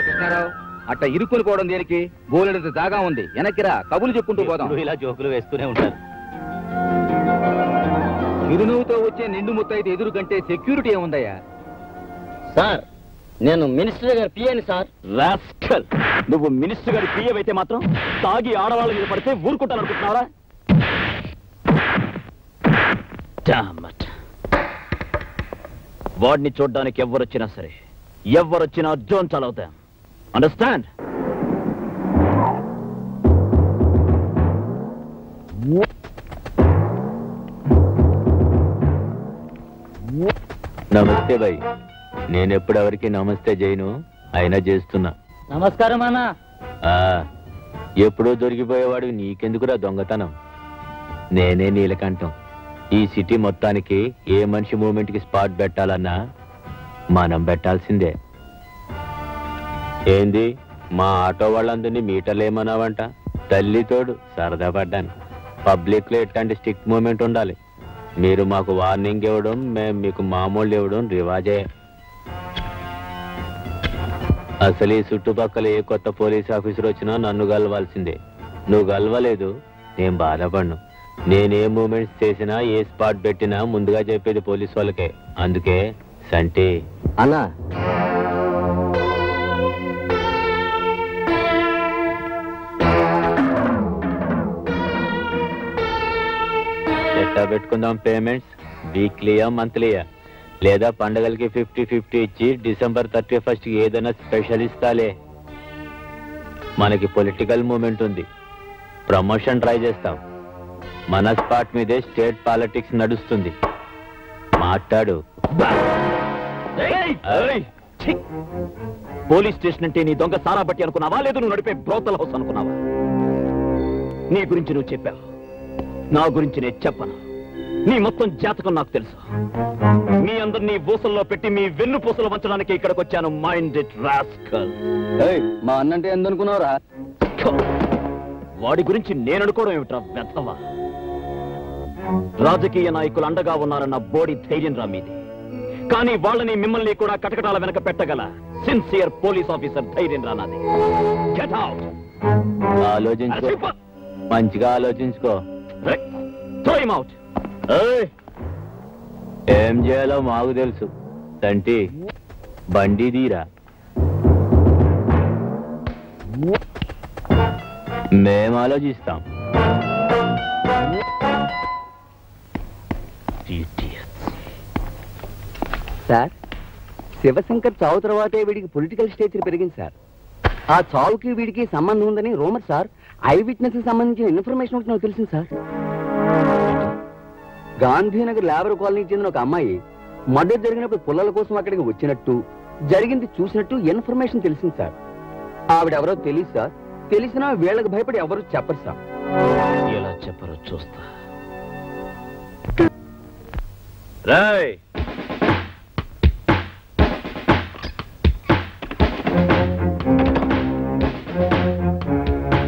కృష్ణారావు, అట్ట ఇరుక్కుని పోవడం దేనికి? బోలెడంత జాగా ఉంది, వెనక్కిరా, కబులు చెప్పుకుంటూ పోదాం. ఇలా జోకులు వేస్తూనే ఉంటారు. చిరునవ్వుతో వచ్చే నిండు ముత్తైతే ఎదురు కంటే సెక్యూరిటీ ఏముందయ్యా? సార్, నేను మినిస్టర్ గారి పిఏని సార్. రాస్కల్, నువ్వు మినిస్టర్ గారి పిఏ అయితే మాత్రం తాగి ఆడవాళ్ళ మీద పడితే ఊరుకుంటాననుకుంటున్నావా? వాడిని చూడ్డానికి ఎవరొచ్చినా సరే, ఎవరొచ్చినా డోంట్ అలౌ దెం. అండర్స్టాండ్? నమస్తే భయ్. నేనెప్పుడు ఎవరికి నమస్తే చేయను, అయినా చేస్తున్నా. నమస్కారం అన్న. ఎప్పుడో దొరికిపోయేవాడు నీకెందుకురా దొంగతనం? నేనే నీలకంఠం. ఈ సిటీ మొత్తానికి ఏ మనిషి మూమెంట్ కి స్పాట్ పెట్టాలన్నా మనం పెట్టాల్సిందే. ఏంది, మా ఆటో వాళ్ళందరినీ మీటర్లు ఏమన్నావంట? తల్లితోడు సరదా పడ్డాను. పబ్లిక్ లో ఎట్లాంటి స్టిక్ మూమెంట్ ఉండాలి. మీరు మాకు వార్నింగ్ ఇవ్వడం, మేము మీకు మామూలు ఇవ్వడం రివాజే. అసలు ఈ చుట్టుపక్కల ఏ కొత్త పోలీస్ ఆఫీసర్ వచ్చినా నన్ను గెలవాల్సిందే. నువ్వు గెలవలేదు, నేను బాధపడను. నేనే మూమెంట్స్ చేసినా, ఏ స్పాట్ పెట్టినా ముందుగా చెప్పేది పోలీస్ వాళ్ళకే. అందుకే సంటి అన్నా, ఎట్లా పెట్టుకుందాం పేమెంట్స్? వీక్లీయా మంత్లీయా? లేదా పండగలకి 50-50 ఇచ్చి December 31st ఏదైనా స్పెషల్ ఇస్తాలే. మనకి పొలిటికల్ మూమెంట్ ఉంది, ప్రమోషన్ ట్రై చేస్తాం. మన స్పాట్ మీదే స్టేట్ పాలిటిక్స్ నడుస్తుంది. మాట్లాడు. పోలీస్ స్టేషన్ అంటే నీ దొంగ సారా బట్టి అనుకున్నావా, లేదు నువ్వు నడిపే బ్రోతల్ హౌస్ అనుకున్నావా? నీ గురించి నువ్వు చెప్పావు, నా గురించి నేను చెప్పను. నీ మొత్తం జాతకం నాకు తెలుసు. మీ అందరినీ బూసల్లో పెట్టి మీ వెన్ను పూసలు వంచడానికి ఇక్కడికి వచ్చాను. Minded rascal. మా అన్నంటే ఎందనుకున్నావురా? వాడి గురించి నేను అనుకోవడం ఏమిట్రా వ్యర్థమా? రాజకీయ నాయకులు అండగా ఉన్నారన్న బోడి ధైర్యం రా మీది. కానీ వాళ్ళని మిమ్మల్ని కూడా కటకటాల వెనక పెట్టగల సిన్సియర్ పోలీస్ ఆఫీసర్ ధైర్యం రా నాది. Get out. ఆలోచించుకో, మంచిగా ఆలోచించుకో. Throw him out. ఏం చేయాలో మాకు తెలుసు. తంటి బండి తీరా, మేము ఆలోచిస్తాం. సార్, శివశంకర్ చావు తర్వాతే వీడికి పొలిటికల్ స్టేచర్ పెరిగింది సార్. ఆ చావుకి వీడికి సంబంధం ఉందని రూమర్ సార్. ఐ విట్నెస్ కి సంబంధించిన ఇన్ఫర్మేషన్ ఒకటి నాకు తెలిసింది సార్. గాంధీనగర్ లేబర్ కాలనీకి చెందిన ఒక అమ్మాయి మర్డర్ జరిగినప్పుడు పుల్లల కోసం అక్కడికి వచ్చినట్టు, జరిగింది చూసినట్టు ఇన్ఫర్మేషన్ తెలిసింది సార్. ఆవిడెవరో తెలియదు సార్. తెలిసినా వీళ్ళకి భయపడి ఎవరు చెప్పరు సార్. ఎలా చెప్పరో చూస్తా. రాయ్,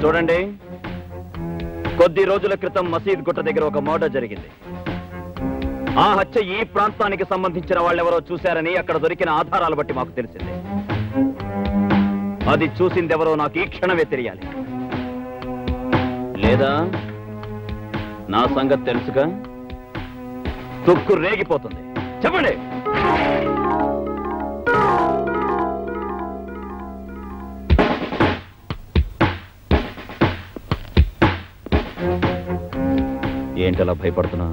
చూడండి, కొద్ది రోజుల క్రితం మసీద్ గుట్ట దగ్గర ఒక మర్డర్ జరిగింది. ఆ హత్య ఈ ప్రాంతానికి సంబంధించిన వాళ్ళెవరో చూశారని అక్కడ దొరికిన ఆధారాలు బట్టి మాకు తెలిసింది. అది చూసిందెవరో నాకు ఈ క్షణమే తెలియాలి. లేదా నా సంగతి తెలుసుగా, తుక్కు రేగిపోతుంది. చెప్పండి. ఏంటలా భయపడుతున్నా?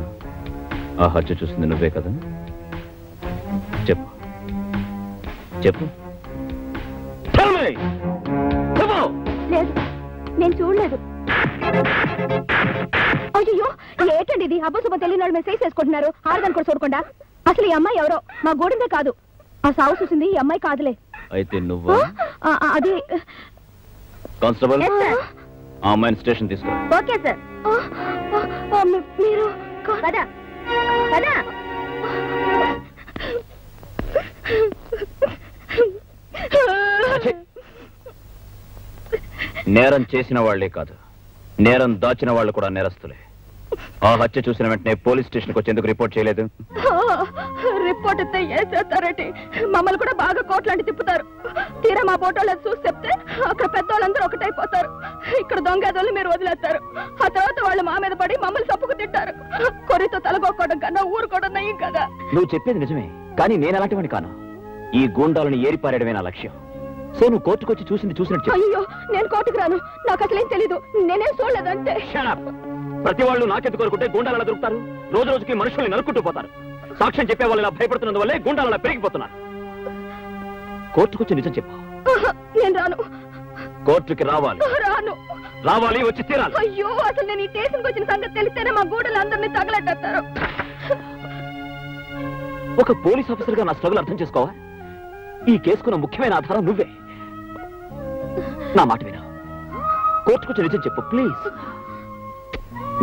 ఆ హత్య చూసింది నువ్వే కదా? చెప్పు చెప్పు. లేదు, నేను చూడలేదు. అయ్యో, ఏంటండి ఇది? అబ్బసుబ్బ తెలియని వాళ్ళు మెసేజ్ చేసుకుంటున్నారు. ఆడదాని కూడా చూడకుండా. అసలు ఈ అమ్మాయి ఎవరో మా గూడిందే కాదు. ఆ సాగు చూసింది ఈ అమ్మాయి కాదులే. అయితే నువ్వు అది కానిస్టేబుల్, ఆ అమ్మాయిని స్టేషన్ తీసుకురా. Okay sir. మీరు కదా కదా. నేరం చేసిన వాళ్లే కాదు, నేరం దాచిన వాళ్ళు కూడా నేరస్తులే. ఆ హత్య చూసిన వెంటనే పోలీస్ స్టేషన్కి వచ్చేందుకు రిపోర్ట్ చేయలేదు? రిపోర్ట్ ఇస్తే ఏం చేస్తారంటే మమ్మల్ని కూడా బాగా కోట్లాంటి తిప్పుతారు. తీరా మా ఫోటోలను చూసి చెప్తే అక్కడ పెద్దవాళ్ళందరూ ఒకటైపోతారు. ఇక్కడ దొంగదోళ్ళు మీరు వదిలేస్తారు. ఆ తర్వాత వాళ్ళు మా మీద పడి మమ్మల్ని తప్పుకు తింటారు. కొరితో తలగొక్కడం కన్నా ఊరుకోవడం నయం కదా. నువ్వు చెప్పేది నిజమే, కానీ నేను అలాంటివాడిని కాను. ఈ గూండాలను ఏరిపారేయడమే నా లక్ష్యం. సో నువ్వు కోర్టుకొచ్చి చూసినట్టు. అయ్యో, నేను కోర్టుకు రాను. నాకు అసలేం తెలీదు. నేనేం చూడలేదంటే. ప్రతి వాళ్ళు నాకెందుకు కోరుకుంటే గూండాలు దొరుకుతారు. రోజు రోజుకి మనుషుల్ని నరుక్కుంటూ పోతారు. సాక్ష్యం చెప్పే వాళ్ళు ఇలా భయపడుతున్నందువల్లే గూండాలు పెరిగిపోతున్నారు. కోర్టుకొచ్చి నిజం చెప్పు. నేను రాను. కోర్టుకి రావాలి. రాను. రావాలి, వచ్చి తీరాలి. అయ్యో, అసలు నేను ఈ స్టేషన్కి వచ్చిన సంగతి తెలిస్తేనే మా గూడలు అందరినీ తగలెట్టారు. ఒక పోలీస్ ఆఫీసర్ గా నా స్ట్రగుల్ అర్థం చేసుకోవా? ఈ కేసుకున్న ముఖ్యమైన ఆధారం నువ్వే. నా మాట వినా, కోర్టుకొచ్చి నిజం చెప్పు ప్లీజ్.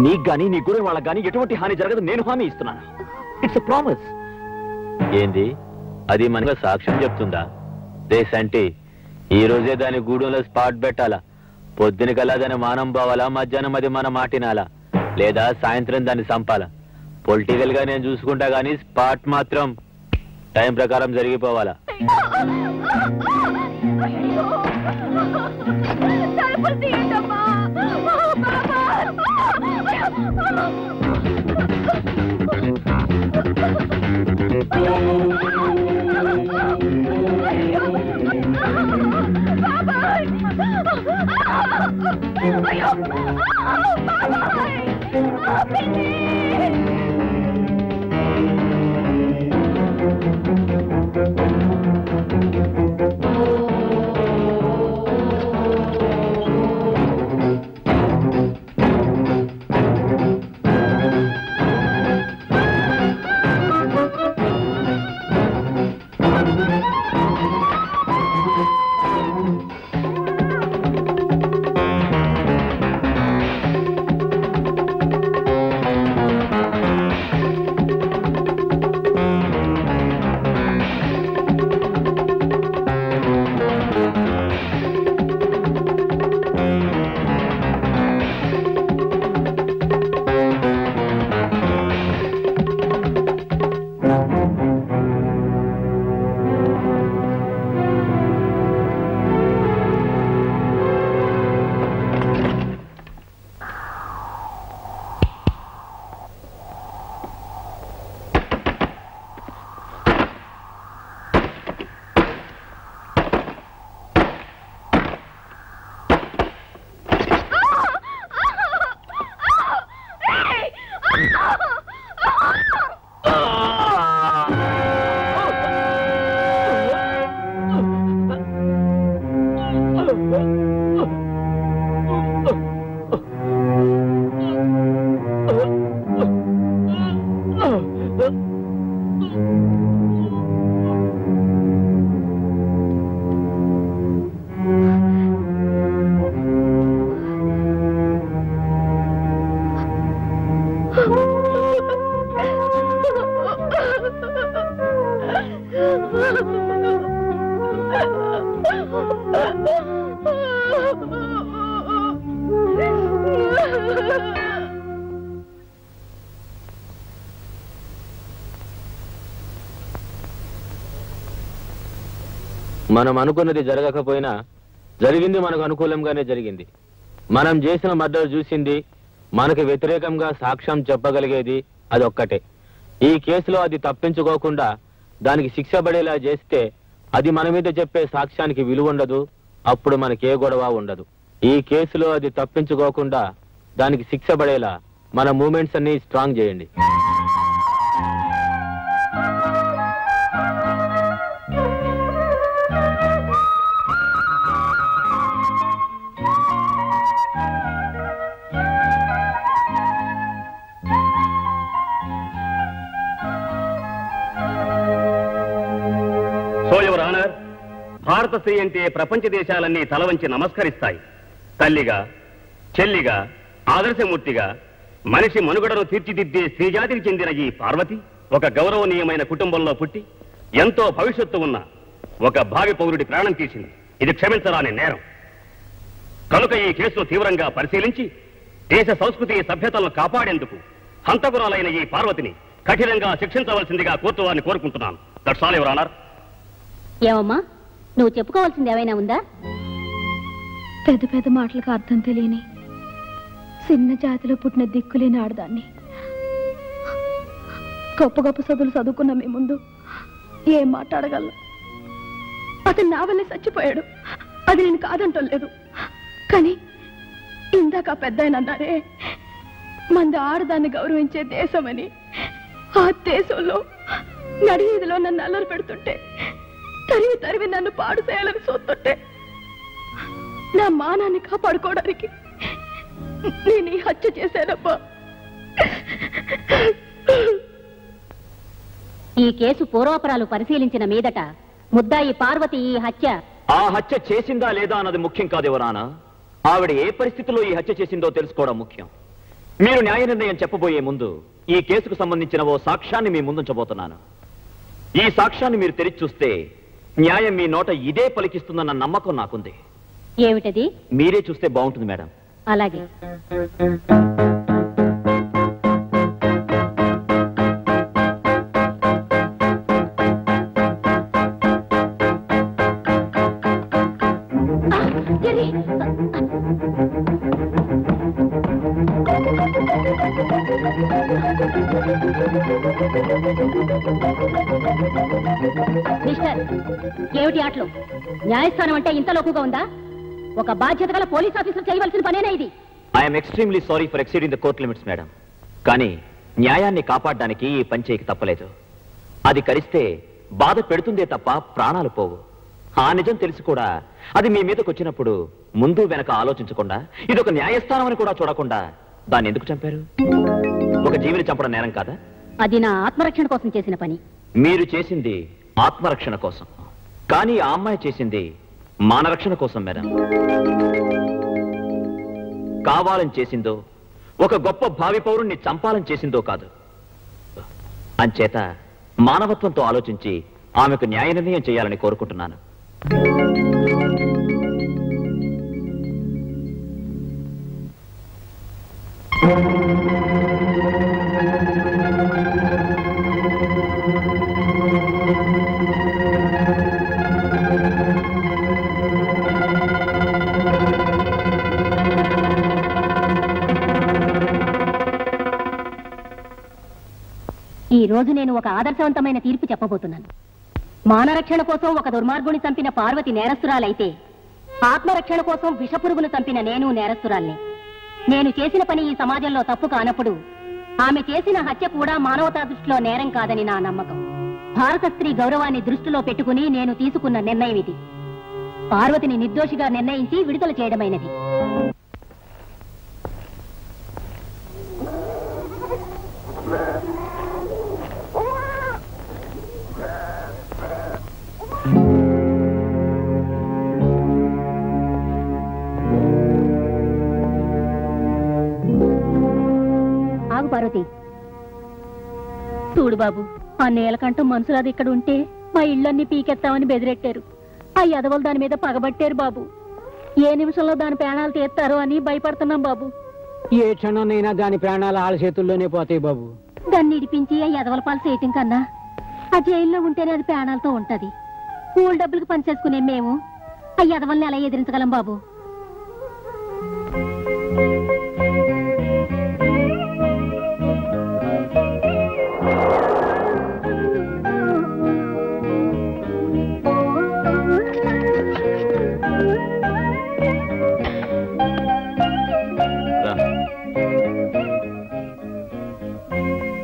నీకు గానీ నీ గురి వాళ్ళకి గానీ ఎటువంటి హాని జరగదు, నేను హామీ ఇస్తున్నాను. It's a promise. ఏంది అది? మనగా సాక్ష్యం చెప్తుందా? దేశంటే ఈ రోజే దాని గూడెంలో స్పాట్ పెట్టాలా? పొద్దున కల్లా దాన్ని మానం పోవాలా? మధ్యాహ్నం అది మన మాటినాలా? లేదా సాయంత్రం దాన్ని చంపాలా? పొలిటికల్ గా నేను చూసుకుంటా గానీ స్పాట్ మాత్రం టైం ప్రకారం జరిగిపోవాలా? అయ్యో, మనం అనుకున్నది జరగకపోయినా జరిగింది మనకు అనుకూలంగానే జరిగింది. మనం చేసిన మర్డర్ చూసింది, మనకు వ్యతిరేకంగా సాక్ష్యం చెప్పగలిగేది అదొక్కటే. ఈ కేసులో అది తప్పించుకోకుండా దానికి శిక్ష పడేలా చేస్తే అది మన మీద చెప్పే సాక్ష్యానికి విలువ ఉండదు, అప్పుడు మనకే గొడవ ఉండదు. ఈ కేసులో అది తప్పించుకోకుండా దానికి శిక్ష పడేలా మన మూమెంట్స్ అన్ని స్ట్రాంగ్ చేయండి. సో యువర్ ఆనర్, భారత స్త్రీ అంటే ప్రపంచ దేశాలన్నీ తలవంచి నమస్కరిస్తాయి. తల్లిగా, చెల్లిగా, ఆదర్శమూర్తిగా మనిషి మనుగడను తీర్చిదిద్దే స్త్రీజాతికి చెందిన ఈ పార్వతి ఒక గౌరవనీయమైన కుటుంబంలో పుట్టి ఎంతో భవిష్యత్తు ఉన్న ఒక భావి పౌరుడి ప్రాణం తీసింది. ఇది క్షమించరాని నేరం. కనుక ఈ కేసును తీవ్రంగా పరిశీలించి దేశ సంస్కృతి సభ్యతలను కాపాడేందుకు హంతకురాలైన ఈ పార్వతిని కఠినంగా శిక్షించవలసిందిగా కోర్టు వారిని కోరుకుంటున్నాను. That's all your honour. ఏమమ్మా, నువ్వు చెప్పుకోవాల్సింది ఏమైనా ఉందా? పెద్ద పెద్ద మాటలకు అర్థం తెలియని చిన్న జాతిలో పుట్టిన దిక్కులేని ఆడదాన్ని. గొప్ప గొప్ప చదువులు చదువుకున్న మీ ముందు ఏం మాట్లాడగలను? అతను నా వల్లే చచ్చిపోయాడు, అది నేను కాదంటలేదు. కానీ ఇందాక పెద్ద ఆయన అన్నారే, మంది ఆడదాన్ని గౌరవించే దేశమని. ఆ దేశంలో నడివీధిలో నన్ను అల్లరి పెడుతుంటే తరివి తరివి నన్ను పాడు చేయాలని చూస్తుంటే నా మానాన్ని కాపాడుకోవడానికి నేను ఈ హత్య చేశానబ్బా. ఈ కేసు పూర్వాపరాలు పరిశీలించిన మీదట ముద్దాయి పార్వతి ఈ ఆ హత్య చేసిందా లేదా అన్నది ముఖ్యం కాదు ఎవరానా. ఆవిడ ఏ పరిస్థితిలో ఈ హత్య చేసిందో తెలుసుకోవడం ముఖ్యం. మీరు న్యాయ నిర్ణయం చెప్పబోయే ముందు ఈ కేసుకు సంబంధించిన ఓ సాక్ష్యాన్ని మీ ముందుంచబోతున్నాను. ఈ సాక్ష్యాన్ని మీరు తెరిచి చూస్తే న్యాయం మీ నోట ఇదే పలికిస్తుందన్న నమ్మకం నాకుంది. ఏమిటది? మీరే చూస్తే బాగుంటుంది మేడం. అలాగే. మిస్టర్, ఏమిటి ఆటలు? న్యాయస్థానం అంటే ఇంత లోకుగా ఉందా? ఒక బాధ్యత గల పోలీస్ ఆఫీసర్ చేయవలసిన పనేనా ఇది? I'm extremely sorry for exceeding the court limits madam. కానీ న్యాయాన్ని కాపాడడానికి ఈ పని చేయక తప్పలేదు. అది కరిస్తే బాధ పెడుతుందే తప్ప ప్రాణాలు పోవు. ఆ నిజం తెలిసి కూడా అది మీ మీదకి వచ్చినప్పుడు ముందు వెనక ఆలోచించకుండా ఇదొక న్యాయస్థానం అని కూడా చూడకుండా దాన్ని ఎందుకు చంపారు? ఒక జీవిని చంపడం నేరం కాదా? అది నా ఆత్మరక్షణ కోసం చేసిన పని. మీరు చేసింది ఆత్మరక్షణ కోసం, కానీ ఆ అమ్మాయి చేసింది మానరక్షణ కోసం మేడం. కావాలని చేసిందో, ఒక గొప్ప భావి పౌరుణ్ణి చంపాలని చేసిందో కాదు. అంచేత మానవత్వంతో ఆలోచించి ఆమెకు న్యాయ నిర్ణయం చేయాలని కోరుకుంటున్నాను. ఈ రోజు నేను ఒక ఆదర్శవంతమైన తీర్పు చెప్పబోతున్నాను. మానరక్షణ కోసం ఒక దుర్మార్గుని చంపిన పార్వతి నేరస్తురాలైతే, ఆత్మరక్షణ కోసం విషపురుగును చంపిన నేను నేరస్తురాల్ని. నేను చేసిన పని ఈ సమాజంలో తప్పు కానప్పుడు ఆమె చేసిన హత్య కూడా మానవతా దృష్టిలో నేరం కాదని నా నమ్మకం. భారత స్త్రీ గౌరవాన్ని దృష్టిలో పెట్టుకుని నేను తీసుకున్న నిర్ణయం ఇది. పార్వతిని నిర్దోషిగా నిర్ణయించి విడుదల చేయడమైనది. ఆగు పార్వతి. చూడు బాబు, ఆ నేలకంఠం మనసులాది ఇక్కడ ఉంటే మా ఇళ్ళన్నీ పీకెత్తామని బెదిరెట్టారు. ఆ ఎదవలు దాని మీద పగబట్టారు బాబు. ఏ నిమిషంలో దాని ప్రాణాలు తీస్తారో అని భయపడుతున్నాం బాబు. ఏ క్షణంనైనా దాని ప్రాణాలు ఆళ్ళ చేతుల్లోనే పోతాయి బాబు. దాన్ని ఇడిపించి ఆ ఎదవల పాలు చేయటం కన్నా ఆ జైల్లో ఉంటేనే అది ప్రాణాలతో ఉంటది. కూల్ డబ్బులకు పనిచేసుకునే మేము ఆ ఎదవల్ని ఎలా ఎదిరించగలం బాబు?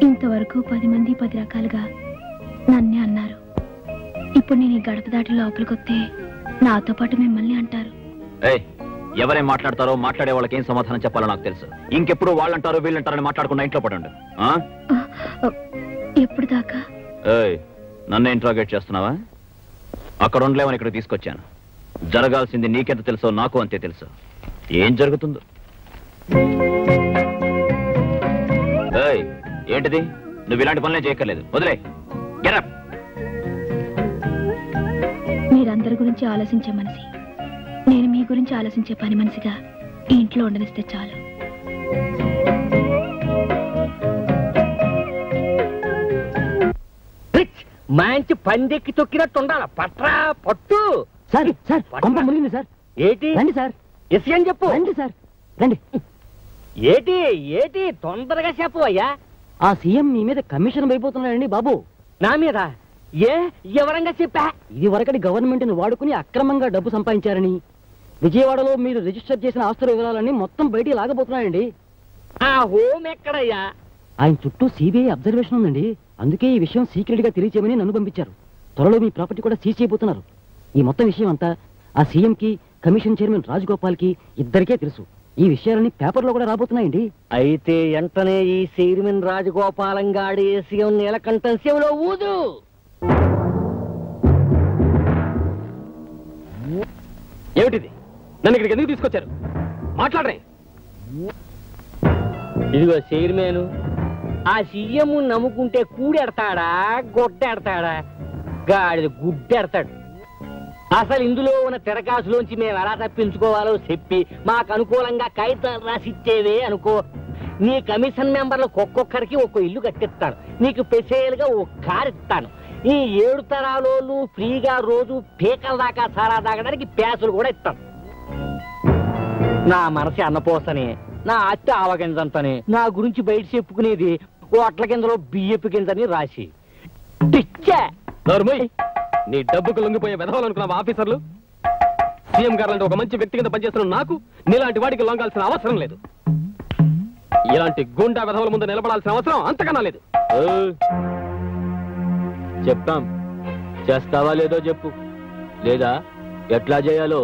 ఇంతవరకు 10 మంది 10 రకాలుగా నన్నే అన్నారు. ఇప్పుడు నేను ఈ గడప దాటి లోపలికి వస్తే నాతో పాటు మిమ్మల్ని అంటారు. ఎవరేం మాట్లాడతారో మాట్లాడే వాళ్ళకి ఏం సమాధానం చెప్పాలో నాకు తెలుసు. ఇంకెప్పుడు వాళ్ళంటారో వీళ్ళంటారని మాట్లాడుకున్న ఇంట్లో పడండి. ఎప్పుడు దాకా? నన్ను ఇంట్రాగేట్ చేస్తున్నావా? అక్కడ ఉండలేవని ఇక్కడ తీసుకొచ్చాను. జరగాల్సింది నీకెంత తెలుసో నాకు అంతే తెలుసు. ఏం జరుగుతుందో ఏంటిది? నువ్వు ఇలాంటి పనులే చేయక్కర్లేదు. వదిలే. Get up. మీరందరి గురించి ఆలోచించే మనిషి, నేను మీ గురించి ఆలోచించే పని మనిషిగా ఈ ఇంట్లో ఉండనిస్తే చాలు. మంచి పందెక్కి తొక్కినట్టు ఉండాల. పట్రా పట్టు. సార్ సార్ కొంప మునిగింది సార్. ఏటి రండి సార్. ఎస్ అని చెప్పు. రండి సార్ రండి. ఏటి ఏటి తొందరగా చెప్పు అయ్యా. ఆ సీఎం మీ మీద కమిషన్ అయిపోతున్నాడండి బాబు. నా మీద ఏ ఎవరంగా చెప్పా? ఇది వరకటి గవర్నమెంట్ ని వాడుకుని అక్రమంగా డబ్బు సంపాదించారని, విజయవాడలో మీరు రిజిస్టర్ చేసిన ఆస్తుల వివరాలన్నీ మొత్తం బయటికి లాగబోతున్నాయండి. ఆ హోమ్ ఎక్కడయ్యా? ఆయన చుట్టూ సిబిఐ అబ్జర్వేషన్ ఉందండి. అందుకే ఈ విషయం సీక్రెట్ గా తెలియచేయమని నన్ను పంపించారు. త్వరలో మీ ప్రాపర్టీ కూడా సీజ్ చేయబోతున్నారు. ఈ మొత్తం విషయం అంతా ఆ సీఎం కి, కమిషన్ చైర్మన్ రాజగోపాల్ కి ఇద్దరికే తెలుసు. ఈ విషయాలన్నీ పేపర్లో కూడా రాబోతున్నాయండి. అయితే వెంటనే ఈ చైర్మన్ రాజగోపాలం గాడి సీఎం నీలకంఠం శివలో ఊదు. ఏమిటిది? నన్ను ఇక్కడికి ఎందుకు తీసుకొచ్చారు? మాట్లాడరే. ఇదిగో చైర్మన్, ఆ సీఎం నమ్ముకుంటే కూడెడతాడా గొడ్డెడతాడా? గాడిద గుడ్డెడతాడు. అసలు ఇందులో ఉన్న తిరకాసులోంచి మేము ఎలా తప్పించుకోవాలో చెప్పి మాకు అనుకూలంగా కాగితాలు రాసిచ్చేవే అనుకో, నీ కమిషన్ మెంబర్లకు ఒక్కొక్కరికి ఒక్కో ఇల్లు కట్టిస్తాను. నీకు స్పెషల్ గా ఒక కారు ఇస్తాను. ఈ 7 తరాలు ఫ్రీగా రోజు పీకల దాకా సారా తాగడానికి ప్యాసులు కూడా ఇస్తాను. నా మనసు అన్నపోసనే, నా అత్త ఆవగింజంతని, నా గురించి బయట చెప్పుకునేది ఓట్ల కిందలో బియ్యపు కిందని రాసి నీ డబ్బుకు లొంగిపోయే వెధవాలనుకున్నావు ఆఫీసర్లు. సీఎం గారు ఒక మంచి వ్యక్తి కింద పనిచేస్తున్న నాకు నీలాంటి వాడికి లొంగాల్సిన అవసరం లేదు. ఇలాంటి గుండా వెధవల ముందు నిలబడాల్సిన అవసరం అంతకన్నా లేదు. చెప్తాం. చేస్తావా లేదో చెప్పు, లేదా ఎట్లా చేయాలో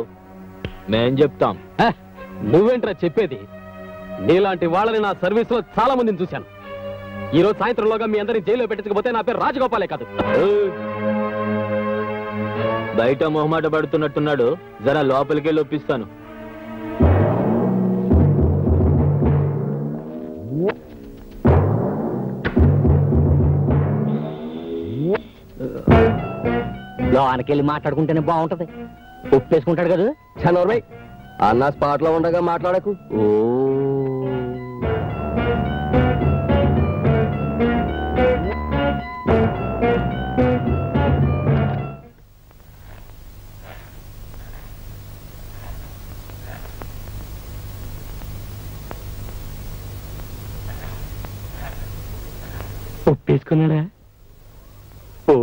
మేం చెప్తాం. నువ్వేంట్రా చెప్పేది? నీలాంటి వాళ్ళని నా సర్వీస్ లో చాలా మందిని చూశాను. ఈ రోజు సాయంత్రంలోగా మీ అందరినీ జైల్లో పెట్టించకపోతే నా పేరు రాజగోపాలే కాదు. బయట మొహమాట పడుతున్నట్టున్నాడు, జరా లోపలికి ఒప్పిస్తాను. లోనకెళ్ళి మాట్లాడుకుంటేనే బాగుంటది. ఒప్పేసుకుంటాడు కదా. చనోర్మై అన్న స్పాట్ లో ఉండగా మాట్లాడకు. ఓ ఒప్పేసుకున్నాడా? ఓ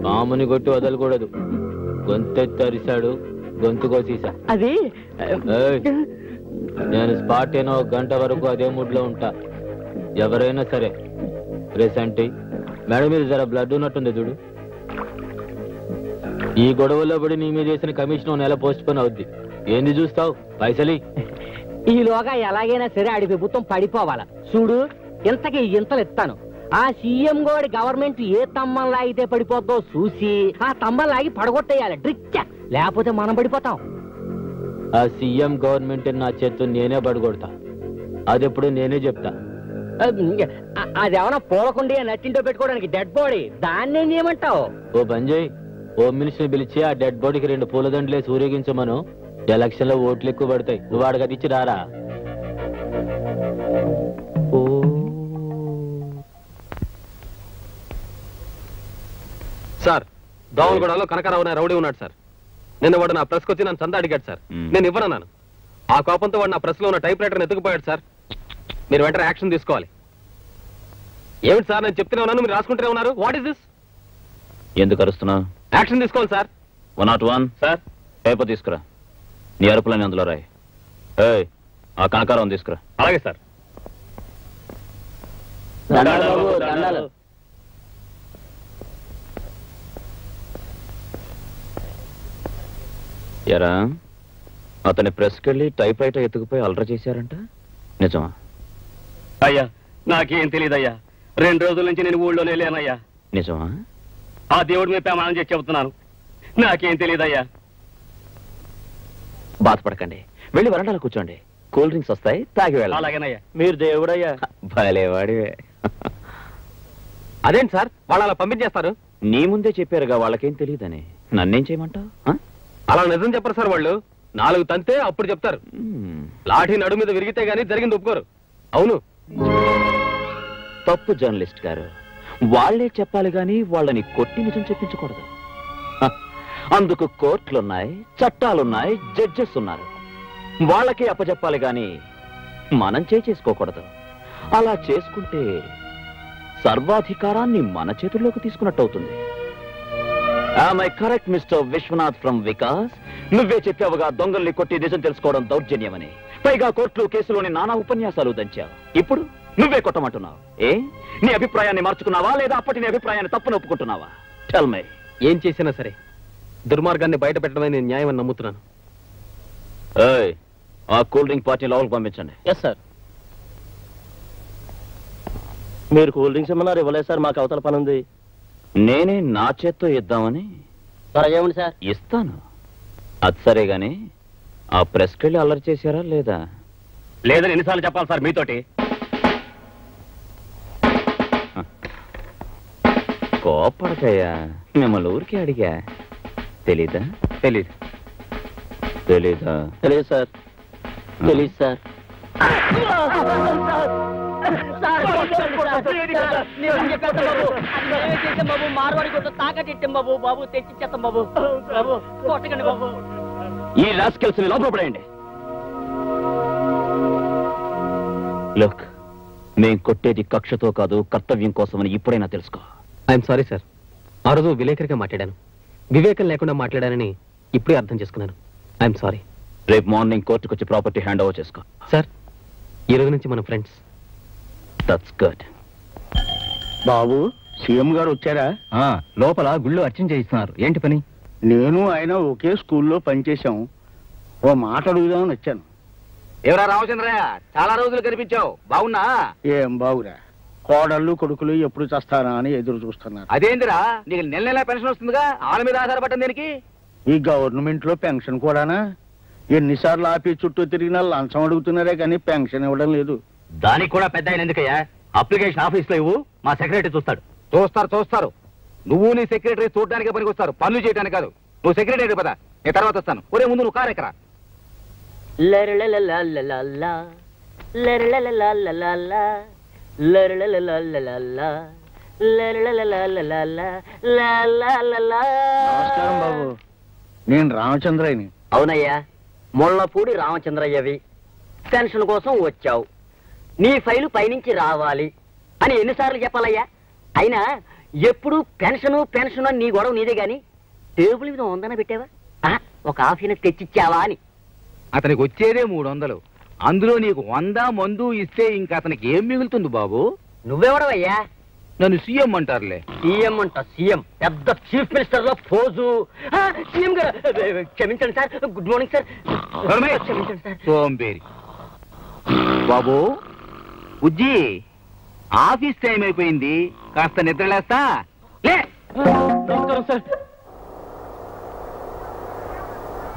పాముని కొట్టి వదలకూడదు. గొంతెత్తరిశాడు, గొంతు కోసేసా. అది నేను స్పాట్ అయినా 1 గంట వరకు అదే మూడ్ లో ఉంటా. ఎవరైనా సరే ప్రెసెంట్ మేడం మీద జర బ్లడ్ ఉన్నట్టుంది చూడు. ఈ గొడవల్లో పడి నీ మీద చేసిన కమిషన్ నెల పోస్ట్ పోన్ అవుద్ది. ఏంది చూస్తావు? పైసలి ఈలోగా ఎలాగైనా సరే ఆడి ప్రభుత్వం పడిపోవాలా చూడు. ఇంతకి ఇంతలు ఇస్తాను. ఆ సీఎం గోడి గవర్నమెంట్ ఏ తమ్మం లాగితే పడిపోద్దో చూసి ఆ తమ్మం లాగి పడగొట్టేయాలి. డ్రిచ్చ లేకపోతే మనం పడిపోతాం. ఆ సీఎం గవర్నమెంట్ నా చేత్తు నేనే పడగొడతా. అదెప్పుడు నేనే చెప్తా. అదేమన్నా పూలకుండి నట్టింటో పెట్టుకోవడానికి డెడ్ బాడీ, దాన్ని ఏం చేయమంటావు? ఓ బంజయ్, హోమ్ మినిస్టర్ పిలిచి ఆ డెడ్ బాడీకి 2 పూలదండలేసి ఊరేగించమను. ఎలక్షన్ లో ఓట్లు ఎక్కువ పడతాయి. నువ్వు వాడికి ఇచ్చి రారా. సార్, దోమలగూడలో కనకారావు అనే రౌడీ ఉన్నాడు సార్. నిన్న వాడు నా ప్రెస్కి వచ్చి నన్ను చందా అడిగాడు సార్. నేను ఇవ్వనన్నాను. ఆ కోపంతో వాడు నా ప్రెస్ లో ఉన్న టైప్ రైటర్ని ఎత్తుకుపోయాడు సార్. మీరు వెంటనే యాక్షన్ తీసుకోవాలి. ఏమిటి సార్, నేను చెప్తూనే ఉన్నాను, మీరు రాసుకుంటూనే ఉన్నారు. What is this? ఎందుకు అరుస్తున్నావు? యాక్షన్ తీసుకోవాలి సార్. 101 సార్. పేపర్ తీసుకురా. నీ అరుపులని అందులో రాయి. ఏయ్, ఆ కనకారం తీసుకురా. అలాగే సార్. ఎరా, అతని ప్రెస్కి వెళ్ళి టైప్ రైటర్ ఎత్తుకుపోయి అల్టర్ చేశారంట, నిజమా? అయ్యా, నాకేం తెలియదయ్యా. 2 రోజుల నుంచి నేను ఊళ్ళోనే లేనయ్యా. నిజమా? ఆ దేవుడి మీద ప్రమాణం చేసి చెబుతున్నాను, నాకేం తెలియదయ్యా. బాధపడకండి, వెళ్ళి వరండాలో కూర్చోండి. కూల్ డ్రింక్స్ వస్తాయి, తాగి వెళ్ళాలి. అలాగేనయ్యా. మీరు దేవుడయ్యా. భలేవాడివే. అదేంటి సార్, వాళ్ళు అలా పంపించేస్తారు? నీ ముందే చెప్పారుగా వాళ్ళకేం తెలియదని. నన్నేం చేయమంటావు? అలా నిజం చెప్పరు సార్. వాళ్ళు 4 తంతే అప్పుడు చెప్తారు. లాఠీ నడు మీద విరిగితే గానీ జరిగింది ఒప్పుకోరు. అవును. తప్పు జర్నలిస్ట్ గారు. వాళ్లే చెప్పాలి గాని వాళ్ళని కొట్టి నిజం చెప్పించకూడదు. అందుకు కోర్టులున్నాయి, చట్టాలున్నాయి, జడ్జెస్ ఉన్నారు. వాళ్ళకే అప్పచెప్పాలి గాని మనం చేసుకోకూడదు. అలా చేసుకుంటే సర్వాధికారాన్ని మన చేతుల్లోకి తీసుకున్నట్టు అవుతుంది. Am I correct, Mr. Vishwanath from Vikas? నువ్వే చెప్పావుగా దొంగల్ని కొట్టి నిజం తెలుసుకోవడం దౌర్జన్యమని. పైగా కోర్టులు కేసులోని నానా ఉపన్యాసాలు దంచావు. ఇప్పుడు నువ్వే కొట్టమంటున్నావు. నీ అభిప్రాయాన్ని మార్చుకున్నావా లేదా అప్పటి నీ అభిప్రాయాన్ని తప్పును ఒప్పుకుంటున్నావా? Tell me. ఏం చేసినా సరే దుర్మార్గాన్ని బయట పెట్టడమే నేను న్యాయమని నమ్ముతున్నాను. ఆ కూల్ డ్రింక్ పార్టీ లోపలికి పంపించండి. Yes sir. మీరు కూల్ డ్రింక్స్ ఏమన్నారు? ఇవ్వలేదు సార్, మాకు అవతల పని ఉంది. నేనే నా చేత్తో ఇద్దామని. ఏముంది సార్? ఇస్తాను. అది సరే గాని ఆ ప్రెస్కి వెళ్ళి అల్లరి చేశారా లేదా? లేదని ఎన్నిసార్లు చెప్పాలి సార్ మీతోటి? కోపడకయ్యా, మిమ్మల్ని ఊరికి అడిగా. తెలీదా? తెలీదు. తెలీదా? తెలియదు సార్. తెలీదు సార్. ఈ రాస్కెల్స్ ని లోపల పడేయండి. లుక్, మేం కొట్టేది కక్షతో కాదు, కర్తవ్యం కోసమని ఇప్పుడైనా తెలుసుకో. I'm sorry sir. ఆ రోజు విలేకరిగా మాట్లాడాను. వివేకం లేకుండా మాట్లాడానని ఇప్పుడే అర్థం చేసుకున్నాను. I'm sorry. రేపు మార్నింగ్ కోర్టుకు వచ్చి ప్రాపర్టీ హ్యాండ్ ఓవర్ చేసుకో. సార్, ఈ రోజు నుంచి మనం friends. That's good. Babu, CM గారు వచ్చారా? లోపల గుళ్ళు అర్చన చేయిస్తున్నారు. ఏంటి పని? నేను ఆయన ఒకే స్కూల్లో పనిచేశాం. ఓ మాట అడుగుదామని వచ్చాను. ఎవరా రామచంద్రయ్య, చాలా రోజులు కనిపించావు. బాగున్నా? ఏం బాగురా, కోడళ్ళు కొడుకులు ఎప్పుడు చస్తానా అని ఎదురు చూస్తున్నారు. అదేందిరా, నీకు నెల నెల పెన్షన్ వస్తుందిగా, వాళ్ళ మీద ఆధారపడ్డం దేనికి? ఈ గవర్నమెంట్ లో పెన్షన్ కూడానా? ఎన్నిసార్లు ఆఫీస్ చుట్టూ తిరిగినా లంచం అడుగుతున్నారే కానీ పెన్షన్ ఇవ్వడం లేదు. దానికి కూడా పెద్ద ఆయన ఎందుకయ్యా? అప్లికేషన్ ఆఫీస్ లో ఇవ్వు, మా సెక్రటరీ చూస్తాడు. చూస్తారు. నువ్వు నీ సెక్రటరీ చూడడానికి పనికి వస్తారు, పనులు చేయడానికి కాదు. నువ్వు సెక్రటరీ పదా, నేను తర్వాత వస్తాను. ఒరే ముందు నువ్వు కారెక్కరా. నమస్కారం బాబు, నేను రామచంద్రయ్యని. అవునయ్యా, ముళ్ళపూడి రామచంద్రయ్యవి. పెన్షన్ కోసం వచ్చావు. నీ ఫైలు పైనుంచి రావాలి అని ఎన్నిసార్లు చెప్పాలయ్యా? అయినా ఎప్పుడు పెన్షన్ నీ గొడవ నీదే గాని టేబుల్ మీద 100 పెట్టావా? ఒక ఆఫీని తెచ్చిచ్చావా అని. అతనికి వచ్చేదే 300. అందులో నీకు 100 మందు ఇస్తే ఇంకా అతనికి ఏం మిగులుతుంది బాబు? నువ్వెవడవయ్యా? నన్ను సీఎం అంటారులే. సీఎం అంట, సీఎం పెద్ద చీఫ్ మినిస్టర్ లో పోజు. సీఎం గారు క్షమించండి సార్. Good morning sir. క్షమించండి సార్. సోంబేరి బాబు. ఉజ్జి, ఆఫీస్ టైం అయిపోయింది, కాస్త నిద్రలేస్తా. లే.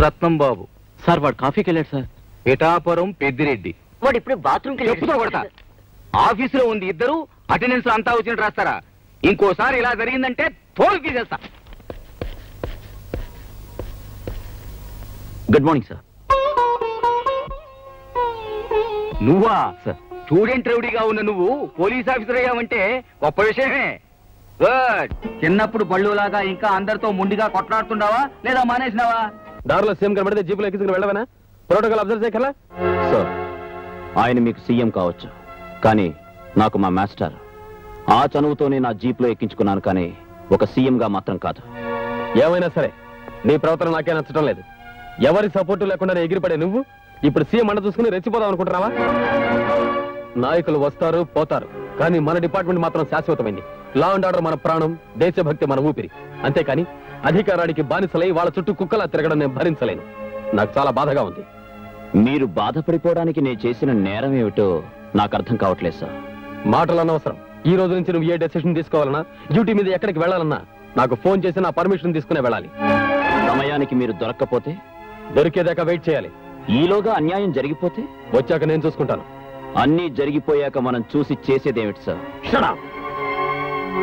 రత్నం బాబు. సార్ వాడు కాఫీకి వెళ్ళాడు సార్. పిఠాపురం పెద్దిరెడ్డి. వాడు ఇప్పుడు బాత్రూమ్కి చెప్పుతో కొడతా. ఆఫీసులో ఉంది ఇద్దరు, అటెండెన్స్ అంతా వచ్చినట్టు రాస్తారా? ఇంకోసారి ఇలా జరిగిందంటే తోలు తీసేస్తా. Good morning sir. నువ్వా సార్? స్టూడెంట్ రౌడీగా ఉన్న నువ్వు పోలీస్ ఆఫీసర్ అయ్యావంటే గొప్ప విషయమే. గుడ్. చిన్నప్పుడు బళ్ళులాగా ఇంకా అందరితో ముండిగా కొట్లాడుతుండవా లేదా మానేసినావా? దారిలో సీఎం కనబడితే జీపులో ఎక్కించుకుని వెళ్ళవనా? ప్రోటోకాల్ అబ్జర్వ్ చేయగలరా? సార్, ఆయన మీకు సీఎం కావచ్చు, కానీ నాకు మా మాస్టర్. ఆ చనువుతోనే నా జీప్లో ఎక్కించుకున్నాను, కానీ ఒక సీఎంగా మాత్రం కాదు. ఏమైనా సరే నీ ప్రవర్తన నాకే నచ్చడం లేదు. ఎవరి సపోర్టు లేకుండా ఎగిరిపడే నువ్వు ఇప్పుడు సీఎం అండ చూసుకుని రెచ్చిపోదాం అనుకుంటున్నావా? నాయకులు వస్తారు పోతారు, కానీ మన డిపార్ట్మెంట్ మాత్రం శాశ్వతమైంది. లా అండ్ ఆర్డర్ మన ప్రాణం, దేశభక్తి మన ఊపిరి. అంతేకాని అధికారానికి బానిసలై వాళ్ళ చుట్టూ కుక్కలా తిరగడం నేను భరించలేను. నాకు చాలా బాధగా ఉంది. మీరు బాధపడిపోవడానికి నేను చేసిన నేరం ఏమిటో నాకు అర్థం కావట్లేదు సార్. మాటలు అనవసరం. ఈ రోజు నుంచి నువ్వు ఏ డెసిషన్ తీసుకోవాలన్నా, డ్యూటీ మీద ఎక్కడికి వెళ్ళాలన్నా నాకు ఫోన్ చేసి నా పర్మిషన్ తీసుకునే వెళ్ళాలి. సమయానికి మీరు దొరక్కపోతే? దొరికేదాకా వెయిట్ చేయాలి. ఈలోగా అన్యాయం జరిగిపోతే? వచ్చాక నేను చూసుకుంటాను. అన్నీ జరిగిపోయాక మనం చూసి చేసేదేమిటి sir? Shut up.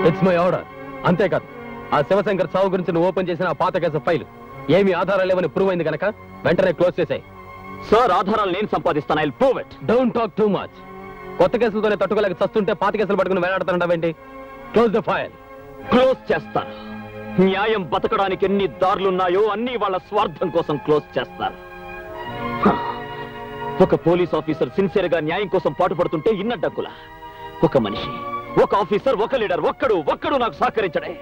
It's my order. అంతేకాదు, ఆ శివశంకర్ చావు గురించి నువ్వు ఓపెన్ చేసిన ఆ పాత కేసు ఫైల్ ఏమీ ఆధారాలు లేవని ప్రూవ్ అయింది కనుక వెంటనే క్లోజ్ చేసాయి. సార్, ఆధారాలు నేను సంపాదిస్తాను. I will prove it. Don't talk too much. కొత్త కేసులతోనే తట్టుకోలేక చస్తుంటే పాత కేసులు పట్టుకుని వేలాడుతానంటావేంటి? Close the file. క్లోజ్ చేస్తారు. న్యాయం బతకడానికి ఎన్ని దారులున్నాయో అన్ని వాళ్ళ స్వార్థం కోసం క్లోజ్ చేస్తారు. ఒక పోలీస్ ఆఫీసర్ సిన్సియర్ గా న్యాయం కోసం పాటుపడుతుంటే ఇన్న డగ్గుల ఒక మనిషి, ఒక ఆఫీసర్, ఒక లీడర్ ఒక్కడు నాకు సహకరించడే.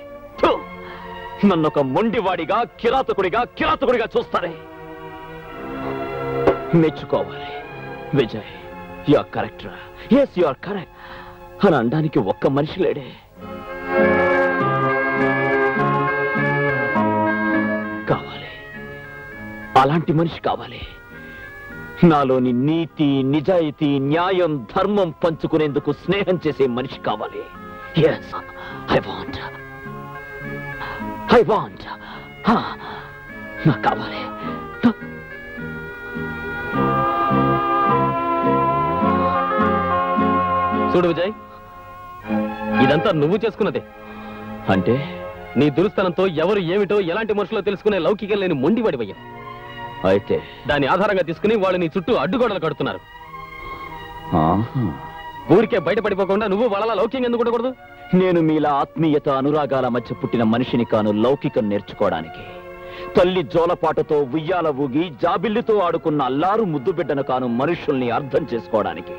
నన్ను ఒక మొండివాడిగా కిరాతకుడిగా చూస్తారే. మెచ్చుకోవాలి విజయ్. యు ఆర్ కరెక్ట్ రా. ఎస్, యు ఆర్ కరెక్ట్ అని అనడానికి ఒక్క మనిషి లేడే. కావాలి, అలాంటి మనిషి కావాలి. నాలోని నీతి, నిజాయితీ, న్యాయం, ధర్మం పంచుకునేందుకు స్నేహం చేసే మనిషి కావాలి. ఎస్, ఐ వాంట్ నాకు కావాలి. చూడు విజయ్, ఇదంతా నువ్వు చేసుకున్నదే. అంటే నీ దురుస్తనంతో ఎవరు ఏమిటో ఎలాంటి మనుషులో తెలుసుకునే లౌకికం లేని మొండివాడివయ్యా. అయితే దాని ఆధారంగా తీసుకుని వాళ్ళు నీ చుట్టూ అడ్డుగోడలు కడుతున్నారు. ఊరికే బయటపడిపోకుండా నువ్వు వాళ్ళ లౌక్యం ఎందుకు ఉండకూడదు? నేను మీలా ఆత్మీయత, అనురాగాల మధ్య పుట్టిన మనిషిని కాను లౌకికం నేర్చుకోవడానికి. తల్లి జోలపాటతో ఉయ్యాల ఊగి జాబిల్లితో ఆడుకున్న అల్లారు ముద్దు బిడ్డను కాను మనుషుల్ని అర్థం చేసుకోవడానికి.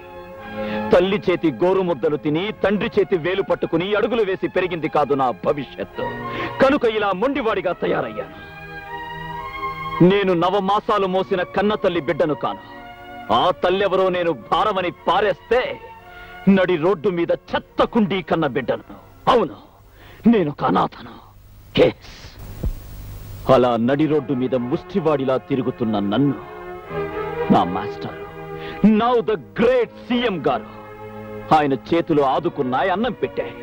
తల్లి చేతి గోరు ముద్దలు తిని తండ్రి చేతి వేలు పట్టుకుని అడుగులు వేసి పెరిగింది కాదు నా భవిష్యత్తు. కనుక ఇలా మొండివాడిగా తయారయ్యాను. నేను నవమాసాలు మోసిన కన్న తల్లి బిడ్డను కాను. ఆ తల్లెవరో నేను భారమని పారేస్తే నడి రోడ్డు మీద చెత్త కుండీ కన్న బిడ్డను. అవును, నేను అనాథను. అలా నడి రోడ్డు మీద ముష్టివాడిలా తిరుగుతున్న నన్ను నా master, now the great CM గారు, ఆయన చేతులు ఆదుకున్నాయి, అన్నం పెట్టాయి,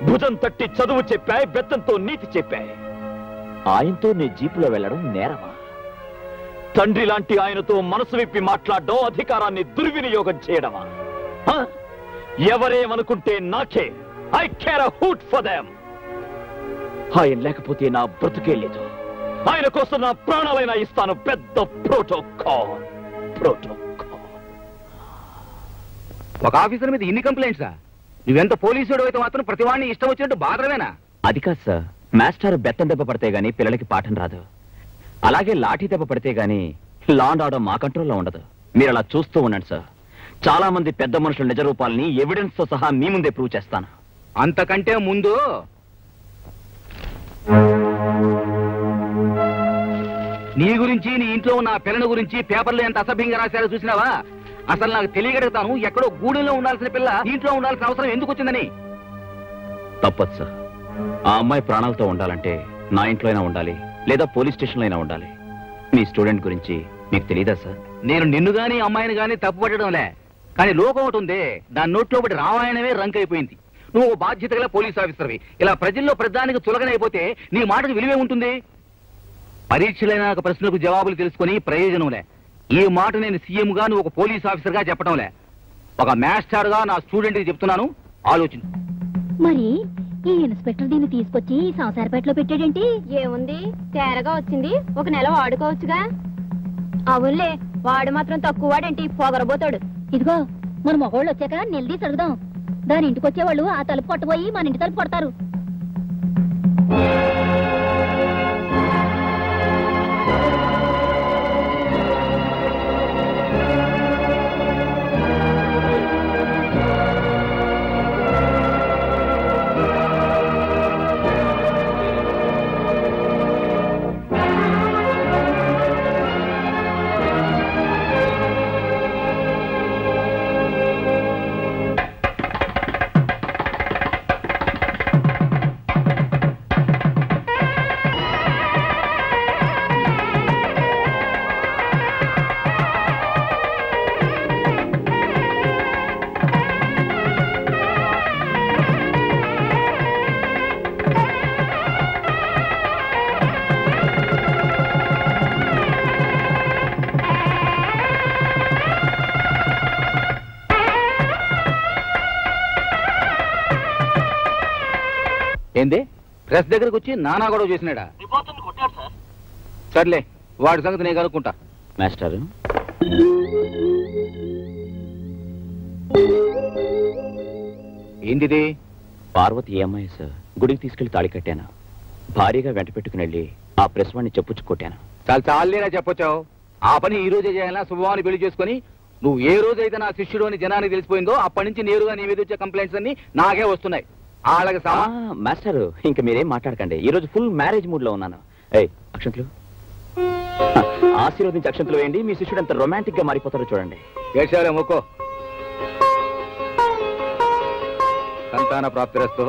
భుజం తట్టి చదువు చెప్పాయి, బెత్తంతో నీతి చెప్పాయి. ఆయనతో నీ జీపులో వెళ్ళడం నేరమా? తండ్రి లాంటి ఆయనతో మనసు విప్పి మాట్లాడడం, అధికారాన్ని దుర్వినియోగం చేయడమా? ఎవరేమనుకుంటే నాకే. I care a hoot for them. ఆయన లేకపోతే నా బ్రతుకే లేదు. ఆయన కోసం నా ప్రాణాలైనా ఇస్తాను. పెద్ద ప్రోటోకాల్. ఒక ఆఫీసర్ మీద ఇన్ని కంప్లైంట్సా? నువ్వెంత పోలీసుడు అయితే మాత్రం ప్రతివాడిని ఇష్టం వచ్చినట్టు బాధరవేనా? అది కాదు సార్. మాస్టర్ బెత్తం దెబ్బ పడితే గానీ పిల్లలకి పాఠం రాదు. అలాగే లాఠీ దెబ్బ పడితే గానీ లా అండ్ ఆర్డర్ మా కంట్రోల్లో ఉండదు. మీరు అలా చూస్తూ ఉండండి సార్. చాలా మంది పెద్ద మనుషుల నిజ రూపాలని ఎవిడెన్స్ తో సహా మీ ముందే ప్రూవ్ చేస్తాను. అంతకంటే ముందు నీ గురించి, నీ ఇంట్లో ఉన్న పిల్లల గురించి పేపర్లో ఎంత అసభ్యంగా రాశారో చూసినావా? అసలు నాకు తెలియగలుగుతాను, ఎక్కడో గూడెంలో ఉండాల్సిన పిల్ల ఇంట్లో ఉండాల్సిన అవసరం ఎందుకు వచ్చిందని. తప్పదు సార్. ఆ అమ్మాయి ప్రాణాలతో ఉండాలంటే నా ఇంట్లో అయినా ఉండాలి, లేదా పోలీస్ స్టేషన్లో అయినా ఉండాలి. మీ స్టూడెంట్ గురించి మీకు తెలియదా సార్? నేను నిన్ను గాని అమ్మాయిని గాని తప్పు పట్టడంలే, కానీ లోకం ఒకటి ఉంది, దాని నోట్లో ఒకటి రామాయణమే రంక్ అయిపోయింది. నువ్వు బాధ్యత గల పోలీస్ ఆఫీసర్వి ఇలా ప్రజల్లో ప్రధానికి చులకనైపోతే నీ మాటకు విలువే ఉంటుంది. పరీక్షలైన ప్రశ్నలకు జవాబులు తెలుసుకుని ప్రయోజనంలే. ఈ మాట నేను సీఎం గా నువ్వు ఒక పోలీస్ ఆఫీసర్ గా చెప్పడంలే, ఒక మాస్టర్ గా నా స్టూడెంట్ కి చెప్తున్నాను, ఆలోచించు. మరి ఈ ఇన్స్పెక్టర్ దీన్ని తీసుకొచ్చి సంసారపేటలో పెట్టాడేంటి? ఏముంది, తేరగా వచ్చింది, ఒక నెల వాడుకోవచ్చుగా. అవునులే, వాడు మాత్రం తక్కువ వాడేంటి, పొగరబోతాడు. ఇదిగో మన మగవాళ్ళు వచ్చాక నిలదీసి అడుగుదాం. దాని ఇంటికి వచ్చేవాళ్ళు ఆ తలుపు పట్టుపోయి మన ఇంటి తలుపు కొడతారు. ఏంది ప్రెస్ దగ్గరకు వచ్చి నానా గొడవ చేసినాడా? సర్లే, వాడి సంగతి నేను కనుక్కుంటా. మాస్టర్, ఏంటిది? పార్వతి ఏమై సార్, గుడికి తీసుకెళ్లి తాళి కట్టాను. భారీగా వెంట పెట్టుకుని వెళ్ళి ఆ ప్రెస్ వాడిని చెప్పుచ్చు కొట్టాను. చాలా చాలేనా చెప్పొచ్చావు? ఆ పని ఈ రోజే చేయాలా? శుభవాన్ని పెళ్లి చేసుకుని నువ్వు ఏ రోజైతే నా శిష్యుడు అని జనానికి తెలిసిపోయిందో అప్పటి నుంచి నేరుగా నీ మీద వచ్చే కంప్లైంట్స్ అన్ని నాకే వస్తున్నాయి. వాళ్ళకి మాస్టర్, ఇంకా మీరేం మాట్లాడకండి, ఈ రోజు ఫుల్ మ్యారేజ్ మూడ్ లో ఉన్నాను. ఏయ్, అక్షంతులు ఆశీర్వదించి అక్షంతులు వేయండి. మీ శిష్యుడు ఎంత రొమాంటిక్ గా మారిపోతారో చూడండి. వేషాలే మొక్కో. సంతాన ప్రాప్తిరస్తు.